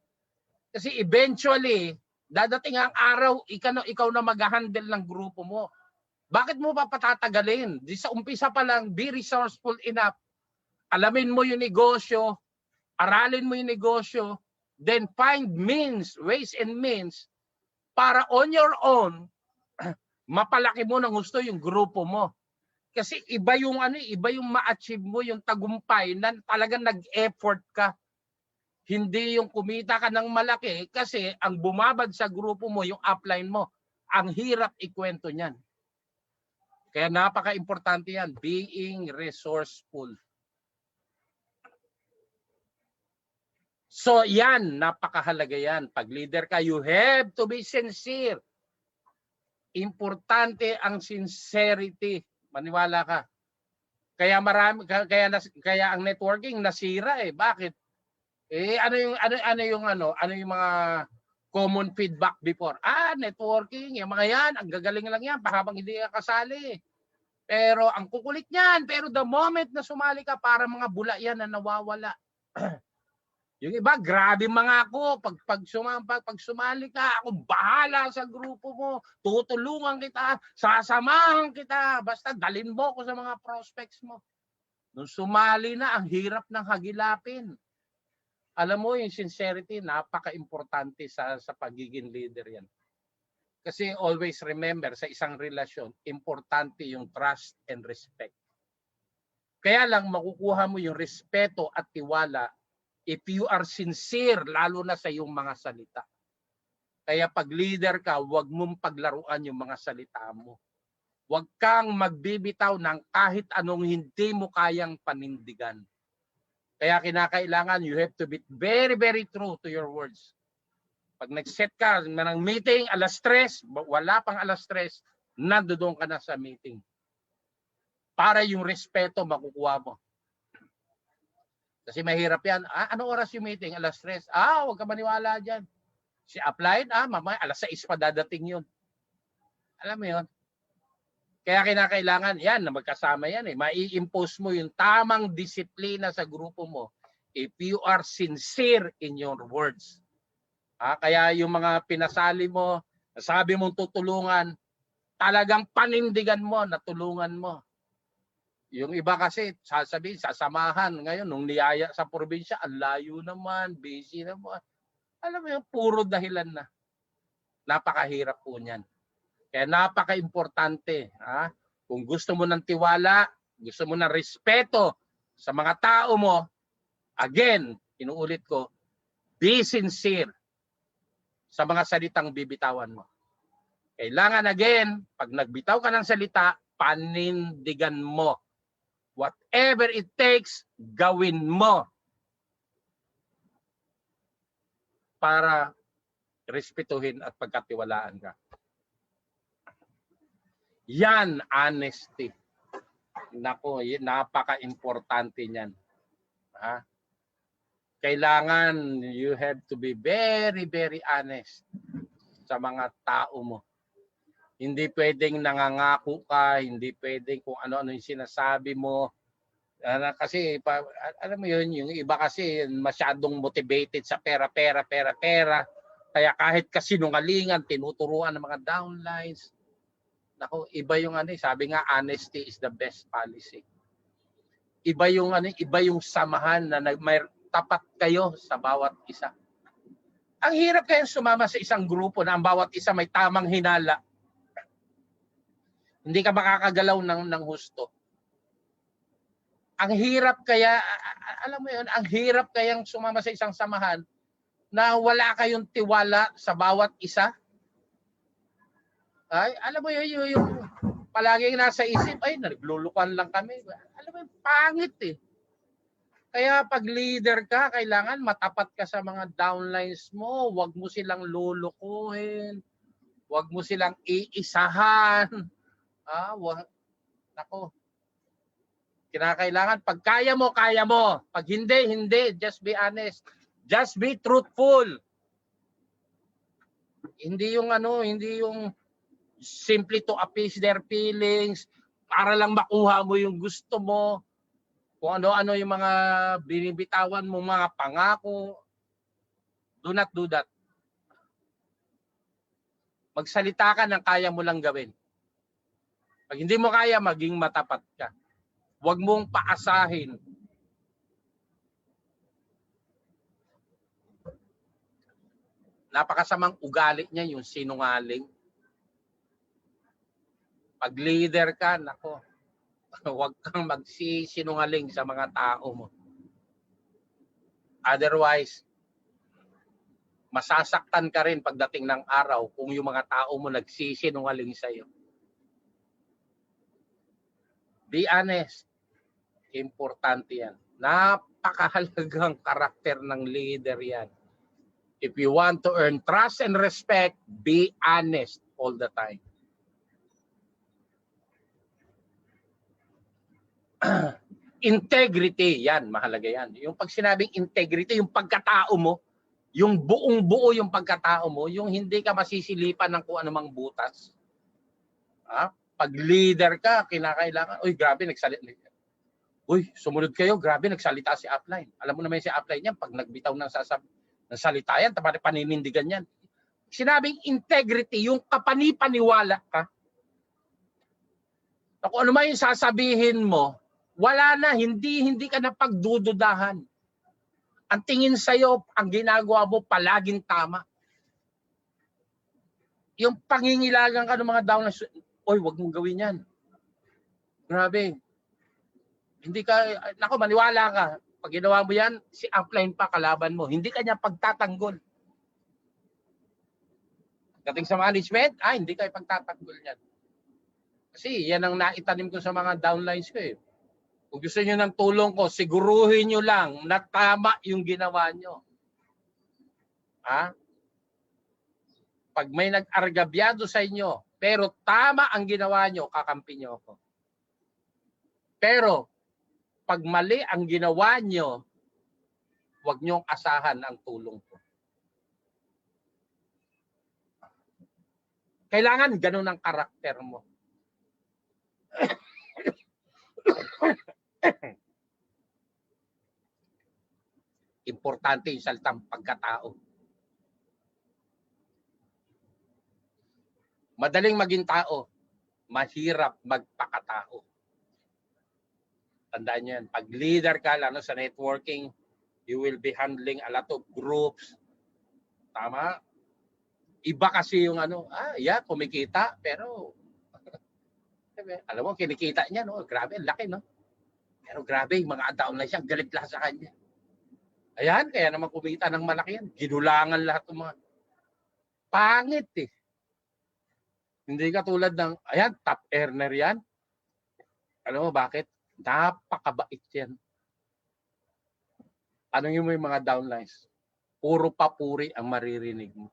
Kasi eventually, dadating ang araw, ikaw na mag-handle ng grupo mo. Bakit mo pa patatagalin? Di sa umpisa pa lang, be resourceful enough. Alamin mo yung negosyo, aralin mo yung negosyo, then find ways and means para on your own, mapalaki mo ng gusto yung grupo mo. Kasi iba yung ma-achieve mo, yung tagumpay na talagang nag-effort ka. Hindi yung kumita ka ng malaki kasi ang bumabad sa grupo mo, yung upline mo. Ang hirap ikwento niyan. Kaya napaka-importante yan, being resourceful. So yan, napakahalaga yan. Pag leader ka, you have to be sincere. Importante ang sincerity. Maniwala ka. Kaya ang networking nasira eh. Bakit? Ano yung mga common feedback before? Networking, yung mga yan, ang gagaling lang yan habang hindi ka kasali. Pero ang kukulit niyan, pero the moment na sumali ka, para mga bula yan na nawawala. Yung iba, grabe mga ako. Pag sumali ka, ako bahala sa grupo mo. Tutulungan kita, sasamahan kita. Basta dalin mo ko sa mga prospects mo. Nung sumali na, ang hirap ng hagilapin. Alam mo, yung sincerity, napaka-importante sa pagiging leader yan. Kasi always remember, sa isang relasyon, importante yung trust and respect. Kaya lang, makukuha mo yung respeto at tiwala if you are sincere, lalo na sa iyong mga salita. Kaya pag leader ka, huwag mong paglaruan yung mga salita mo. Huwag kang magbibitaw ng kahit anong hindi mo kayang panindigan. Kaya kinakailangan, you have to be very, very true to your words. Pag nag-set ka ng meeting, 3:00, wala pang 3:00, nandoon ka na sa meeting. Para yung respeto makukuha mo. Kasi mahirap yan. Anong oras yung meeting? 3:00. Huwag ka maniwala dyan. Si upline, mamaya 6:00 pa dadating yun. Alam mo yun? Kaya kinakailangan yan na magkasama yan eh. Mai-impose mo yung tamang disiplina sa grupo mo if you are sincere in your words. Kaya yung mga pinasali mo, sabi mong tutulungan, talagang panindigan mo, natulungan mo. Yung iba kasi, sasabihin, sasamahan. Ngayon, nung niyaya sa probinsya, ang layo naman, busy naman. Alam mo yun, puro dahilan na. Napakahirap po niyan. Kaya napaka-importante. Kung gusto mo ng tiwala, gusto mo ng respeto sa mga tao mo, again, inuulit ko, be sincere sa mga salitang bibitawan mo. Kailangan again, pag nagbitaw ka ng salita, panindigan mo. Whatever it takes, gawin mo para respetuhin at pagkatiwalaan ka. Yan, honesty. Nako, napaka-importante niyan. Kailangan you have to be very, very honest sa mga tao mo. Hindi pwedeng nangangako ka, hindi pwedeng kung ano-ano yung sinasabi mo. Kasi, alam mo yun, yung iba kasi masyadong motivated sa pera. Kaya kahit kasinungalingan, tinuturuan ng mga downlines. Naku, iba yung sabi nga, honesty is the best policy. Iba yung samahan na tapat kayo sa bawat isa. Ang hirap kayang sumama sa isang grupo na ang bawat isa may tamang hinala. Hindi ka makakagalaw ng husto. Ang hirap kaya, alam mo yun, ang hirap kayang sumama sa isang samahan na wala kayong tiwala sa bawat isa. Ay, alam mo yun, yung palaging nasa isip, ay, naglulukan lang kami. Alam mo yun, pangit eh. Kaya pag leader ka, kailangan matapat ka sa mga downlines mo. Huwag mo silang lulukuhin. Huwag mo silang iisahan. Nako. Kinakailangan, pag kaya mo, kaya mo. Pag hindi, hindi. Just be honest. Just be truthful. Hindi yung hindi yung simply to appease their feelings, para lang makuha mo yung gusto mo. Kung ano-ano yung mga binibitawan mo, mga pangako. Do not do that. Magsalita ka ng kaya mo lang gawin. Pag hindi mo kaya, maging matapat ka. Huwag mong paasahin. Napakasamang ugali niya yung sinungaling. Pag leader ka, nako, huwag kang magsisinungaling sa mga tao mo. Otherwise, masasaktan ka rin pagdating ng araw kung yung mga tao mo nagsisinungaling sa iyo. Be honest. Importante yan. Napakahalagang karakter ng leader yan. If you want to earn trust and respect, be honest all the time. Integrity, yan, mahalaga yan. Yung pag sinabing integrity, yung pagkatao mo, yung buong buo yung pagkatao mo, yung hindi ka masisilipan ng kung anumang butas. Pag leader ka, kinakailangan, uy, grabe, nagsalita. Uy, sumunod kayo, grabe, nagsalita si upline. Alam mo naman si upline yan, pag nagbitaw ng salita yan, paninindigan yan. Sinabing integrity, yung kapanipaniwala ka. Kung ano man yung sasabihin mo, wala na, hindi ka na pagdududahan. Ang tingin sa'yo, ang ginagawa mo, palaging tama. Yung pangingilagan ka ng mga downlines, oy, wag mong gawin yan. Grabe. Hindi ka, nako, maniwala ka. Pag ginawa mo yan, si upline pa kalaban mo. Hindi ka niya pagtatanggol. Dating sa management, hindi ka pagtatanggol niyan. Kasi yan ang naitanim ko sa mga downlines ko eh. Kung gusto niyo ng tulong ko, siguruhin niyo lang na tama yung ginawa niyo. Pag may nag-argabyado sa inyo, pero tama ang ginawa niyo, kakampi niyo ako. Pero pag mali ang ginawa niyo, huwag niyong asahan ang tulong ko. Kailangan ganun ang karakter mo. Importante yung salitang pagkatao. Madaling maging tao, mahirap magpakatao. Tandaan nyo yan. Pag leader ka, lalo sa networking, you will be handling a lot of groups. Tama? Iba kasi yung kumikita, pero alam mo, kinikita niya, no? Grabe, laki, no? Pero grabe, yung mga downline siya, galit lahat sa kanya. Ayan, kaya naman kumita ng malaki yan. Ginulangan lahat ng mga pangit eh. Hindi ka tulad ng, ayan, top earner yan. Alam mo bakit? Napakabait yan. Anong yung mga downlines? Puro papuri ang maririnig mo.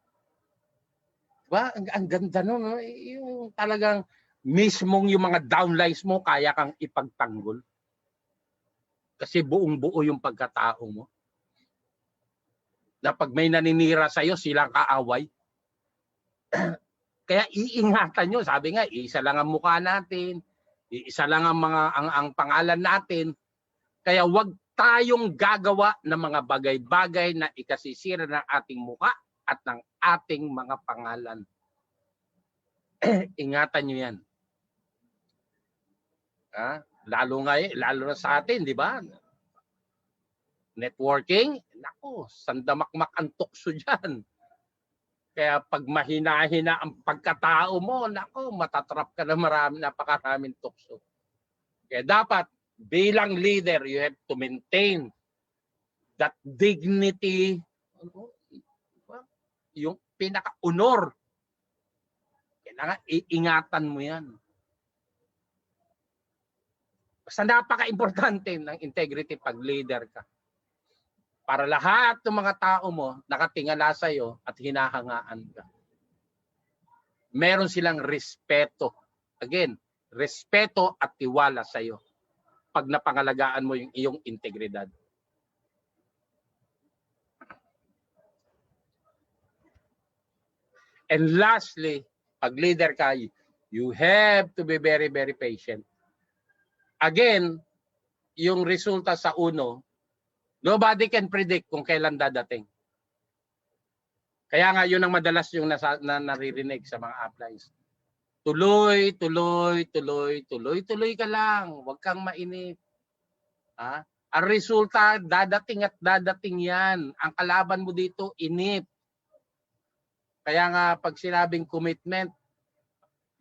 Diba? Ang ganda no? Yung talagang mismong yung mga downlines mo, kaya kang ipagtanggol. Kasi buong buo yung pagkatao mo. Na pag may naninira sa'yo, silang kaaway. Kaya iingatan nyo. Sabi nga, isa lang ang mukha natin. Isa lang ang pangalan natin. Kaya wag tayong gagawa ng mga bagay-bagay na ikasisira ng ating mukha at ng ating mga pangalan. Ingatan nyo yan. Lalo na sa atin, di ba? Networking, naku, sandamakmak ang tukso dyan. Kaya pag mahina-hina ang pagkatao mo, naku, matatrap ka na napakaraming tukso. Kaya dapat, bilang leader, you have to maintain that dignity, yung pinaka-honor. Kailangan iingatan mo yan. Basta napaka-importante ng integrity pag leader ka. Para lahat ng mga tao mo nakatingala sa iyo at hinahangaan ka. Meron silang respeto. Again, respeto at tiwala sa iyo pag napangalagaan mo yung iyong integridad. And lastly, pag leader ka, you have to be very, very patient. Again, yung resulta sa uno, nobody can predict kung kailan dadating. Kaya nga yun ang madalas yung naririnig sa mga uplines. Tuloy ka lang. Huwag kang mainip. Ha? Ang resulta, dadating at dadating yan. Ang kalaban mo dito, inip. Kaya nga pag sinabing commitment,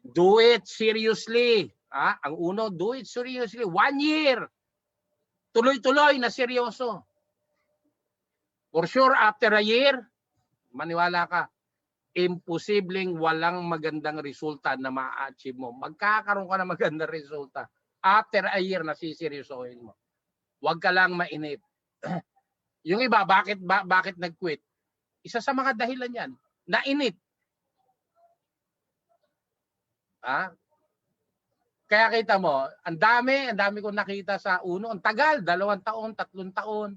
do it seriously. Ha? Ang uno, do it seriously. 1 year. Tuloy-tuloy na seryoso. For sure, after a year, maniwala ka, imposibleng walang magandang resulta na ma-achieve mo. Magkakaroon ka ng magandang resulta. After a year, nasiseryosohin mo. Huwag ka lang mainip. Yung iba, bakit nag-quit? Isa sa mga dahilan yan, nainip. Ha? Kaya kita mo, ang dami kong nakita sa uno, ang tagal, 2 taon, 3 taon.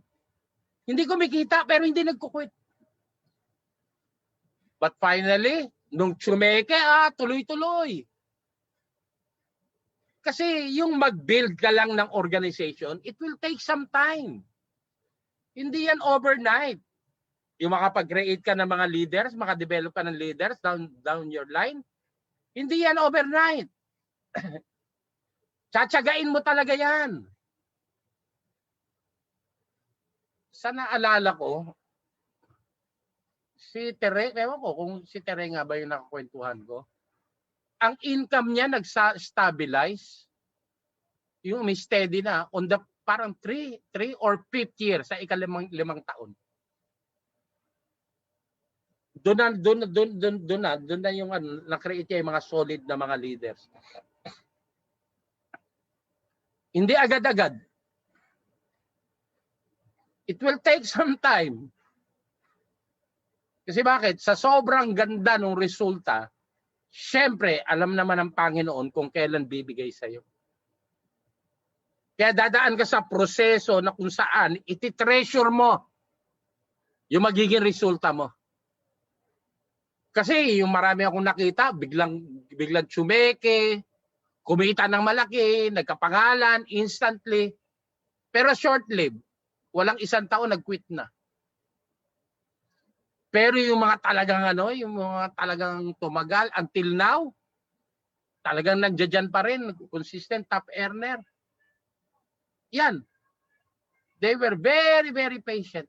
Hindi kumikita pero hindi nagkukwit. But finally, nung tsumeke, tuloy-tuloy. Kasi yung mag-build ka lang ng organization, it will take some time. Hindi yan overnight. Yung makapag-create ka ng mga leaders, makadevelop ka ng leaders down your line, hindi yan overnight. Tsatsagain mo talaga yan. Sa naalala ko, si Tere, ewan ko kung si Tere nga ba yung nakakwentuhan ko, ang income niya nag-stabilize, yung may steady na, on the parang 3 or 5th year sa ika-5 taon. Doon na yung na-create yung mga solid na mga leaders. Hindi agad-agad. It will take some time. Kasi bakit? Sa sobrang ganda ng resulta, syempre, alam naman ng Panginoon kung kailan bibigay sa iyo. Kaya dadaan ka sa proseso na kung saan iti-treasure mo yung magiging resulta mo. Kasi yung marami akong nakita, biglang tsumeke, kumita ng malaki, nagkapangalan, instantly. Pero short-lived, walang 1 taon nag-quit na. Pero yung mga talagang tumagal until now, talagang nandiyan pa rin, consistent top earner. Yan. They were very, very patient.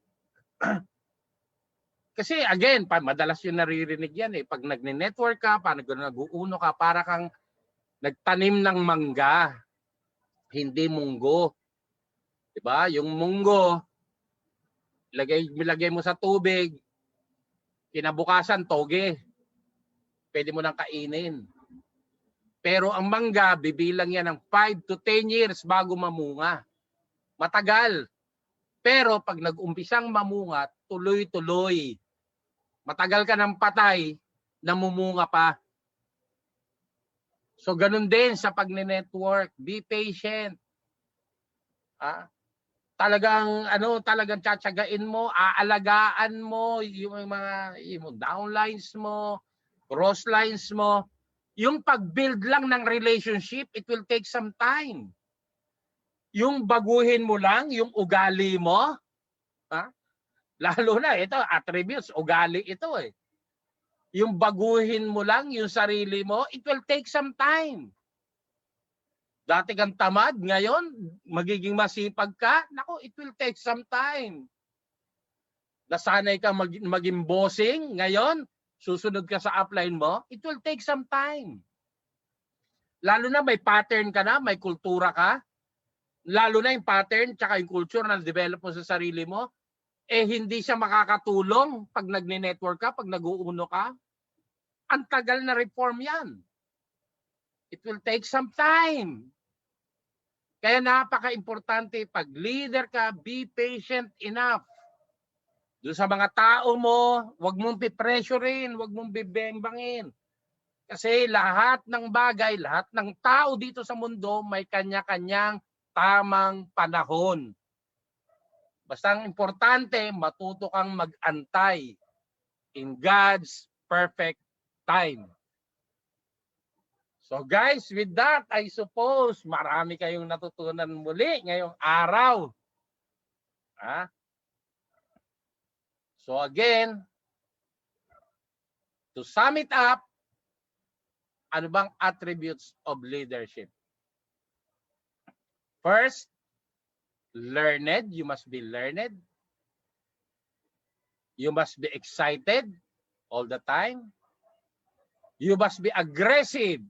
Kasi again, madalas yung naririnig yan eh. Pag nagne-network ka, pag nag-uuno ka, para kang nagtanim ng mangga, hindi munggo. Diba? Yung munggo, ilagay mo sa tubig, kinabukasan, toge. Pwede mo nang kainin. Pero ang mangga, bibilang yan ng 5 to 10 years bago mamunga. Matagal. Pero pag nag-umpisang mamunga, tuloy-tuloy. Matagal ka ng patay, namumunga pa. So ganun din sa pag-network. Be patient. Talagang tsatsagain mo, aalagaan mo yung mga downlines mo, crosslines mo. Yung pag-build lang ng relationship, it will take some time. Yung baguhin mo lang, yung ugali mo, lalo na ito, attributes, ugali ito eh. Yung baguhin mo lang yung sarili mo, it will take some time. Dati kang tamad, ngayon magiging masipag ka. Nako, it will take some time. Nasanay kang maging bossing, ngayon susunod ka sa upline mo, it will take some time. Lalo na may pattern ka na, may kultura ka. Lalo na yung pattern tsaka yung culture na develop mo sa sarili mo, hindi siya makakatulong pag nagne-network ka, pag nag-uuno ka. Ang tagal na reform yan. It will take some time. Kaya napaka-importante, pag leader ka, be patient enough. Doon sa mga tao mo, wag mong pipressurein, wag mong bibembangin. Kasi lahat ng bagay, lahat ng tao dito sa mundo may kanya-kanyang tamang panahon. Basta ang importante, matuto kang mag-antay in God's perfect time. So guys, with that, I suppose marami kayong natutunan muli ngayong araw. So again, to sum it up, ano bang attributes of leadership? First, learned. You must be learned. You must be excited all the time. You must be aggressive,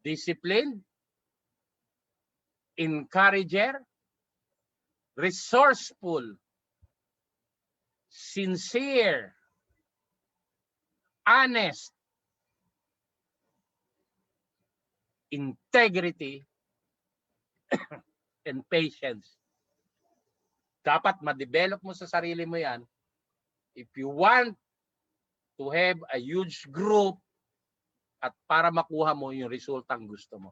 disciplined, encourager, resourceful, sincere, honest, integrity, and patience. Dapat ma-develop mo sa sarili mo yan if you want to have a huge group at para makuha mo yung resultang gusto mo.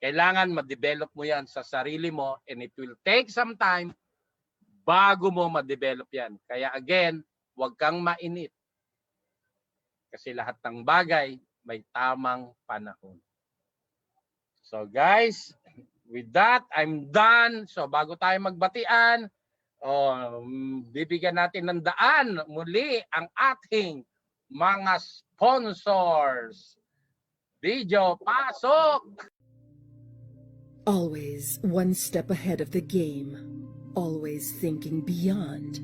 Kailangan ma-develop mo yan sa sarili mo and it will take some time bago mo ma-develop yan. Kaya again, huwag kang mainit. Kasi lahat ng bagay may tamang panahon. So guys, with that, I'm done. So bago tayo magbatian, bibigyan natin ng daan muli ang ating mga sponsors. Video, pasok! Always one step ahead of the game. Always thinking beyond.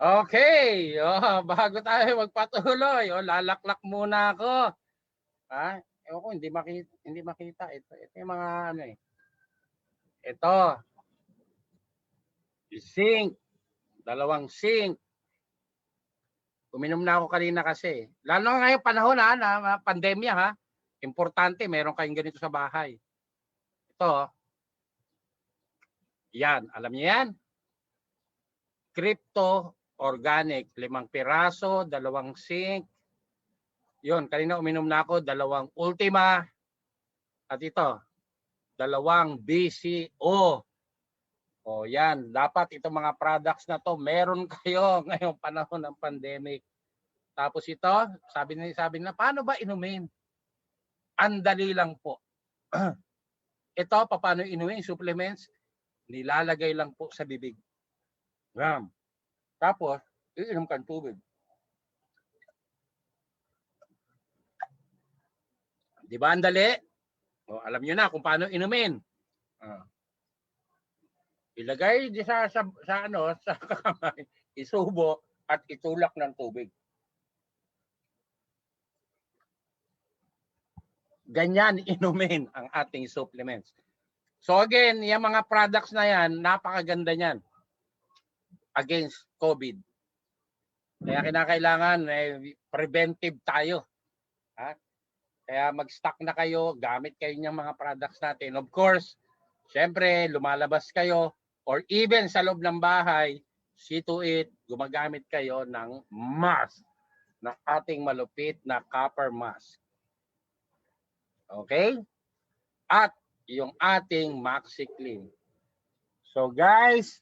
Okay, bago tayo magpatuloy, lalaklak muna ako. Ewan ko, hindi makita. Ito yung mga ano eh. Ito. Zinc. 2 zinc. Uminom na ako kanina kasi. Lalo ngayong panahon na pandemya Importante, meron kayong ganito sa bahay. Ito. Yan, alam niyo yan? Crypto Organic, 5 piraso, 2 zinc. Yun, kanina uminom na ako, 2 Ultima. At ito, 2 BCO. O yan, dapat itong mga products na to, meron kayo ngayong panahon ng pandemic. Tapos ito, sabi na, paano ba inumin? Andali lang po. Ito, paano inumin? Supplements, nilalagay lang po sa bibig. Ram. Tapos, iinom kang tubig. Di ba ang dali? Alam nyo na kung paano inumin. Ilagay sa kamay, isubo at itulak ng tubig. ganyan inumin ang ating supplements. So again, yung mga products na yan, napakaganda niyan against COVID. Kaya kinakailangan preventive tayo. Ha? Kaya mag-stock na kayo, gamit kayo ng mga products natin. Of course, syempre lumalabas kayo or even sa loob ng bahay, see to it, gumagamit kayo ng mask, ng ating malupit na copper mask. Okay? At yung ating MaxiClean. So guys,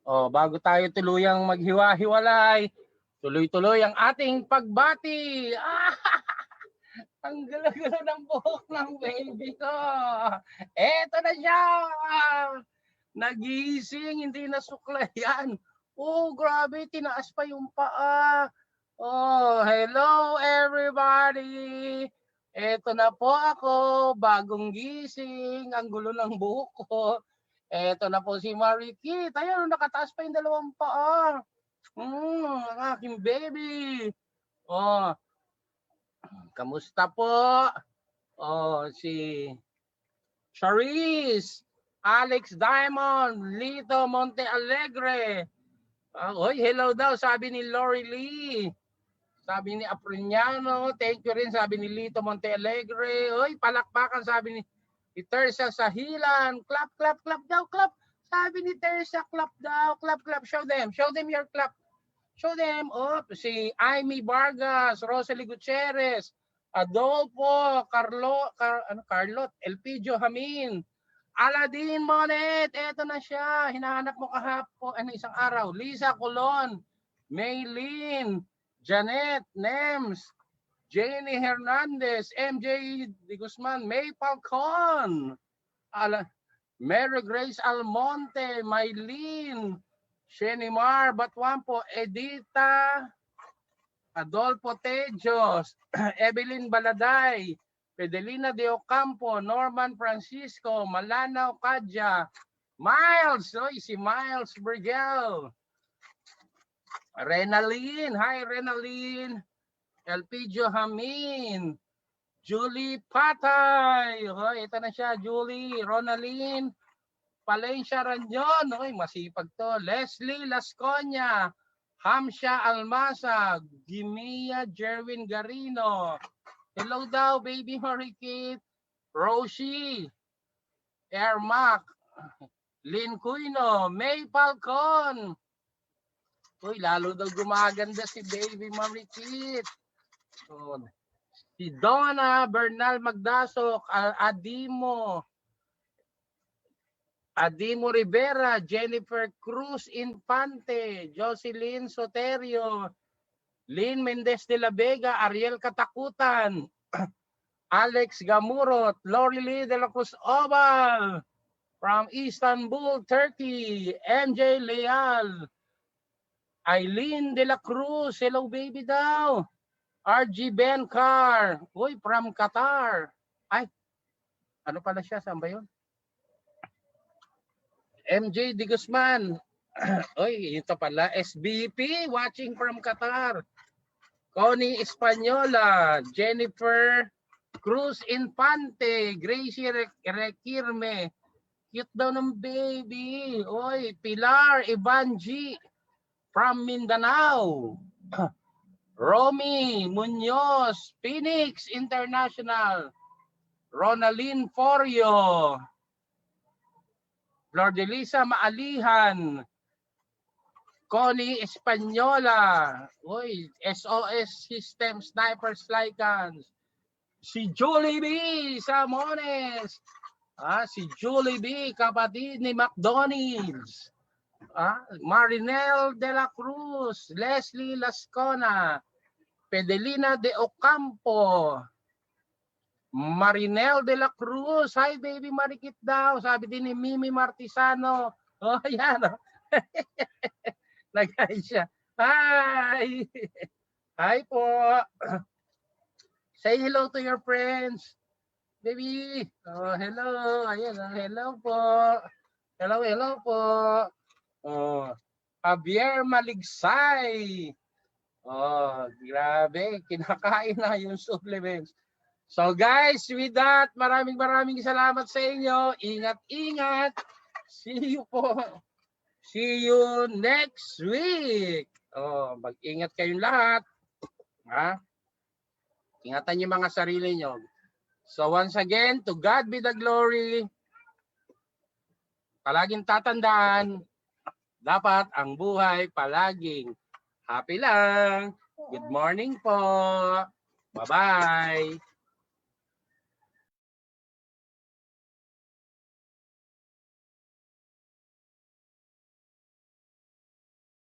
bago tayo tuluyang maghiwa-hiwalay, tuloy-tuloy ang ating pagbati. Ang gulo-gulo ng buhok ng baby ko. Eto na siya. Nagising, hindi na suklayan. Oh, grabe, tinaas pa yung paa. Oh, hello everybody. Eto na po ako, bagong gising, ang gulo ng buhok ko. Eto na po si Marikit. Ayun, nakataas pa yung dalawang paa. Ang aking baby. Oh, kamusta po? Oh, si Charisse, Alex Diamond, Lito Monte Alegre. Oy, hello daw, sabi ni Lori Lee. Sabi ni Apriniano, thank you rin, sabi ni Lito Monte Alegre. Oy, palakpakan, sabi ni Teresa Sahilan. Clap, clap, clap daw, clap. Sabi ni Teresa, clap daw, clap, clap. Show them your clap. Show them. Oh, si Amy Vargas, Rosalie Gutierrez, Adolfo, Carlot, Elpidio Hamin, Aladin Monet, eto na siya. Hinahanap mo kahapon, isang araw. Lisa Colon, Maylin, Janet Nems, Jenny Hernandez, MJ De Guzman, May Falcon, Mary Grace Almonte, Maylin, Shenimar Batwampo, Edita, Adolfo Tejos, Evelyn Baladay, Pedelina de Ocampo, Norman Francisco, Malana Ocadja, Miles, si Miles Brigel, Renaline, hi Renaline, Elpidio Hamin, Julie Patay, ito na siya, Julie, Ronaline, Palencia Ranyon, masipag to, Leslie Lasconia, Hamsha Almasa, Gimia Jerwin Garino, hello daw, baby Marikit, Roshi, Ermac, Lynn Cuino, May Falcon. Uy, lalo daw gumaganda si baby Marikit. Si Donna Bernal Magdasok, Adimo Rivera, Jennifer Cruz Infante, Jocelyn Soterio, Lynn Mendez de la Vega, Ariel Katakutan, Alex Gamurot, Lori Lee de la Cruz Oval, from Istanbul, Turkey, MJ Leal, Eileen de la Cruz, hello baby daw, RG Bencar, from Qatar. Ay, ano pala siya, saan ba yun? MJ De Guzman. Ito pala. SBP watching from Qatar. Connie Española. Jennifer Cruz Infante. Gracie Requirme. Cute daw ng baby. Pilar Ivanji from Mindanao. Romy Munoz. Phoenix International. Ronaline Forio. Lord Elisa Maalihan, Connie Española, SOS System Sniper Slycans, si Julie B. Samones, si Julie B. kapatid ni McDonald's, Marinel de la Cruz, Leslie Lascona, Pedelina de Ocampo, Marinel de la Cruz, hi baby Marikit daw, sabi din ni Mimi Martisano. Yan. Nagay siya. Hi. Hi po. Say hello to your friends. Baby. Hello. Ayan, hello po. Hello po. Javier Maligsay. Grabe, kinakain na yung supplements. So guys, with that, maraming salamat sa inyo. Ingat-ingat. See you po. See you next week. Oh, mag-ingat kayong lahat. Ha? Ingatan niyo mga sarili niyo. So once again, to God be the glory. Palaging tatandaan, dapat ang buhay palaging happy lang. Good morning po. Bye-bye.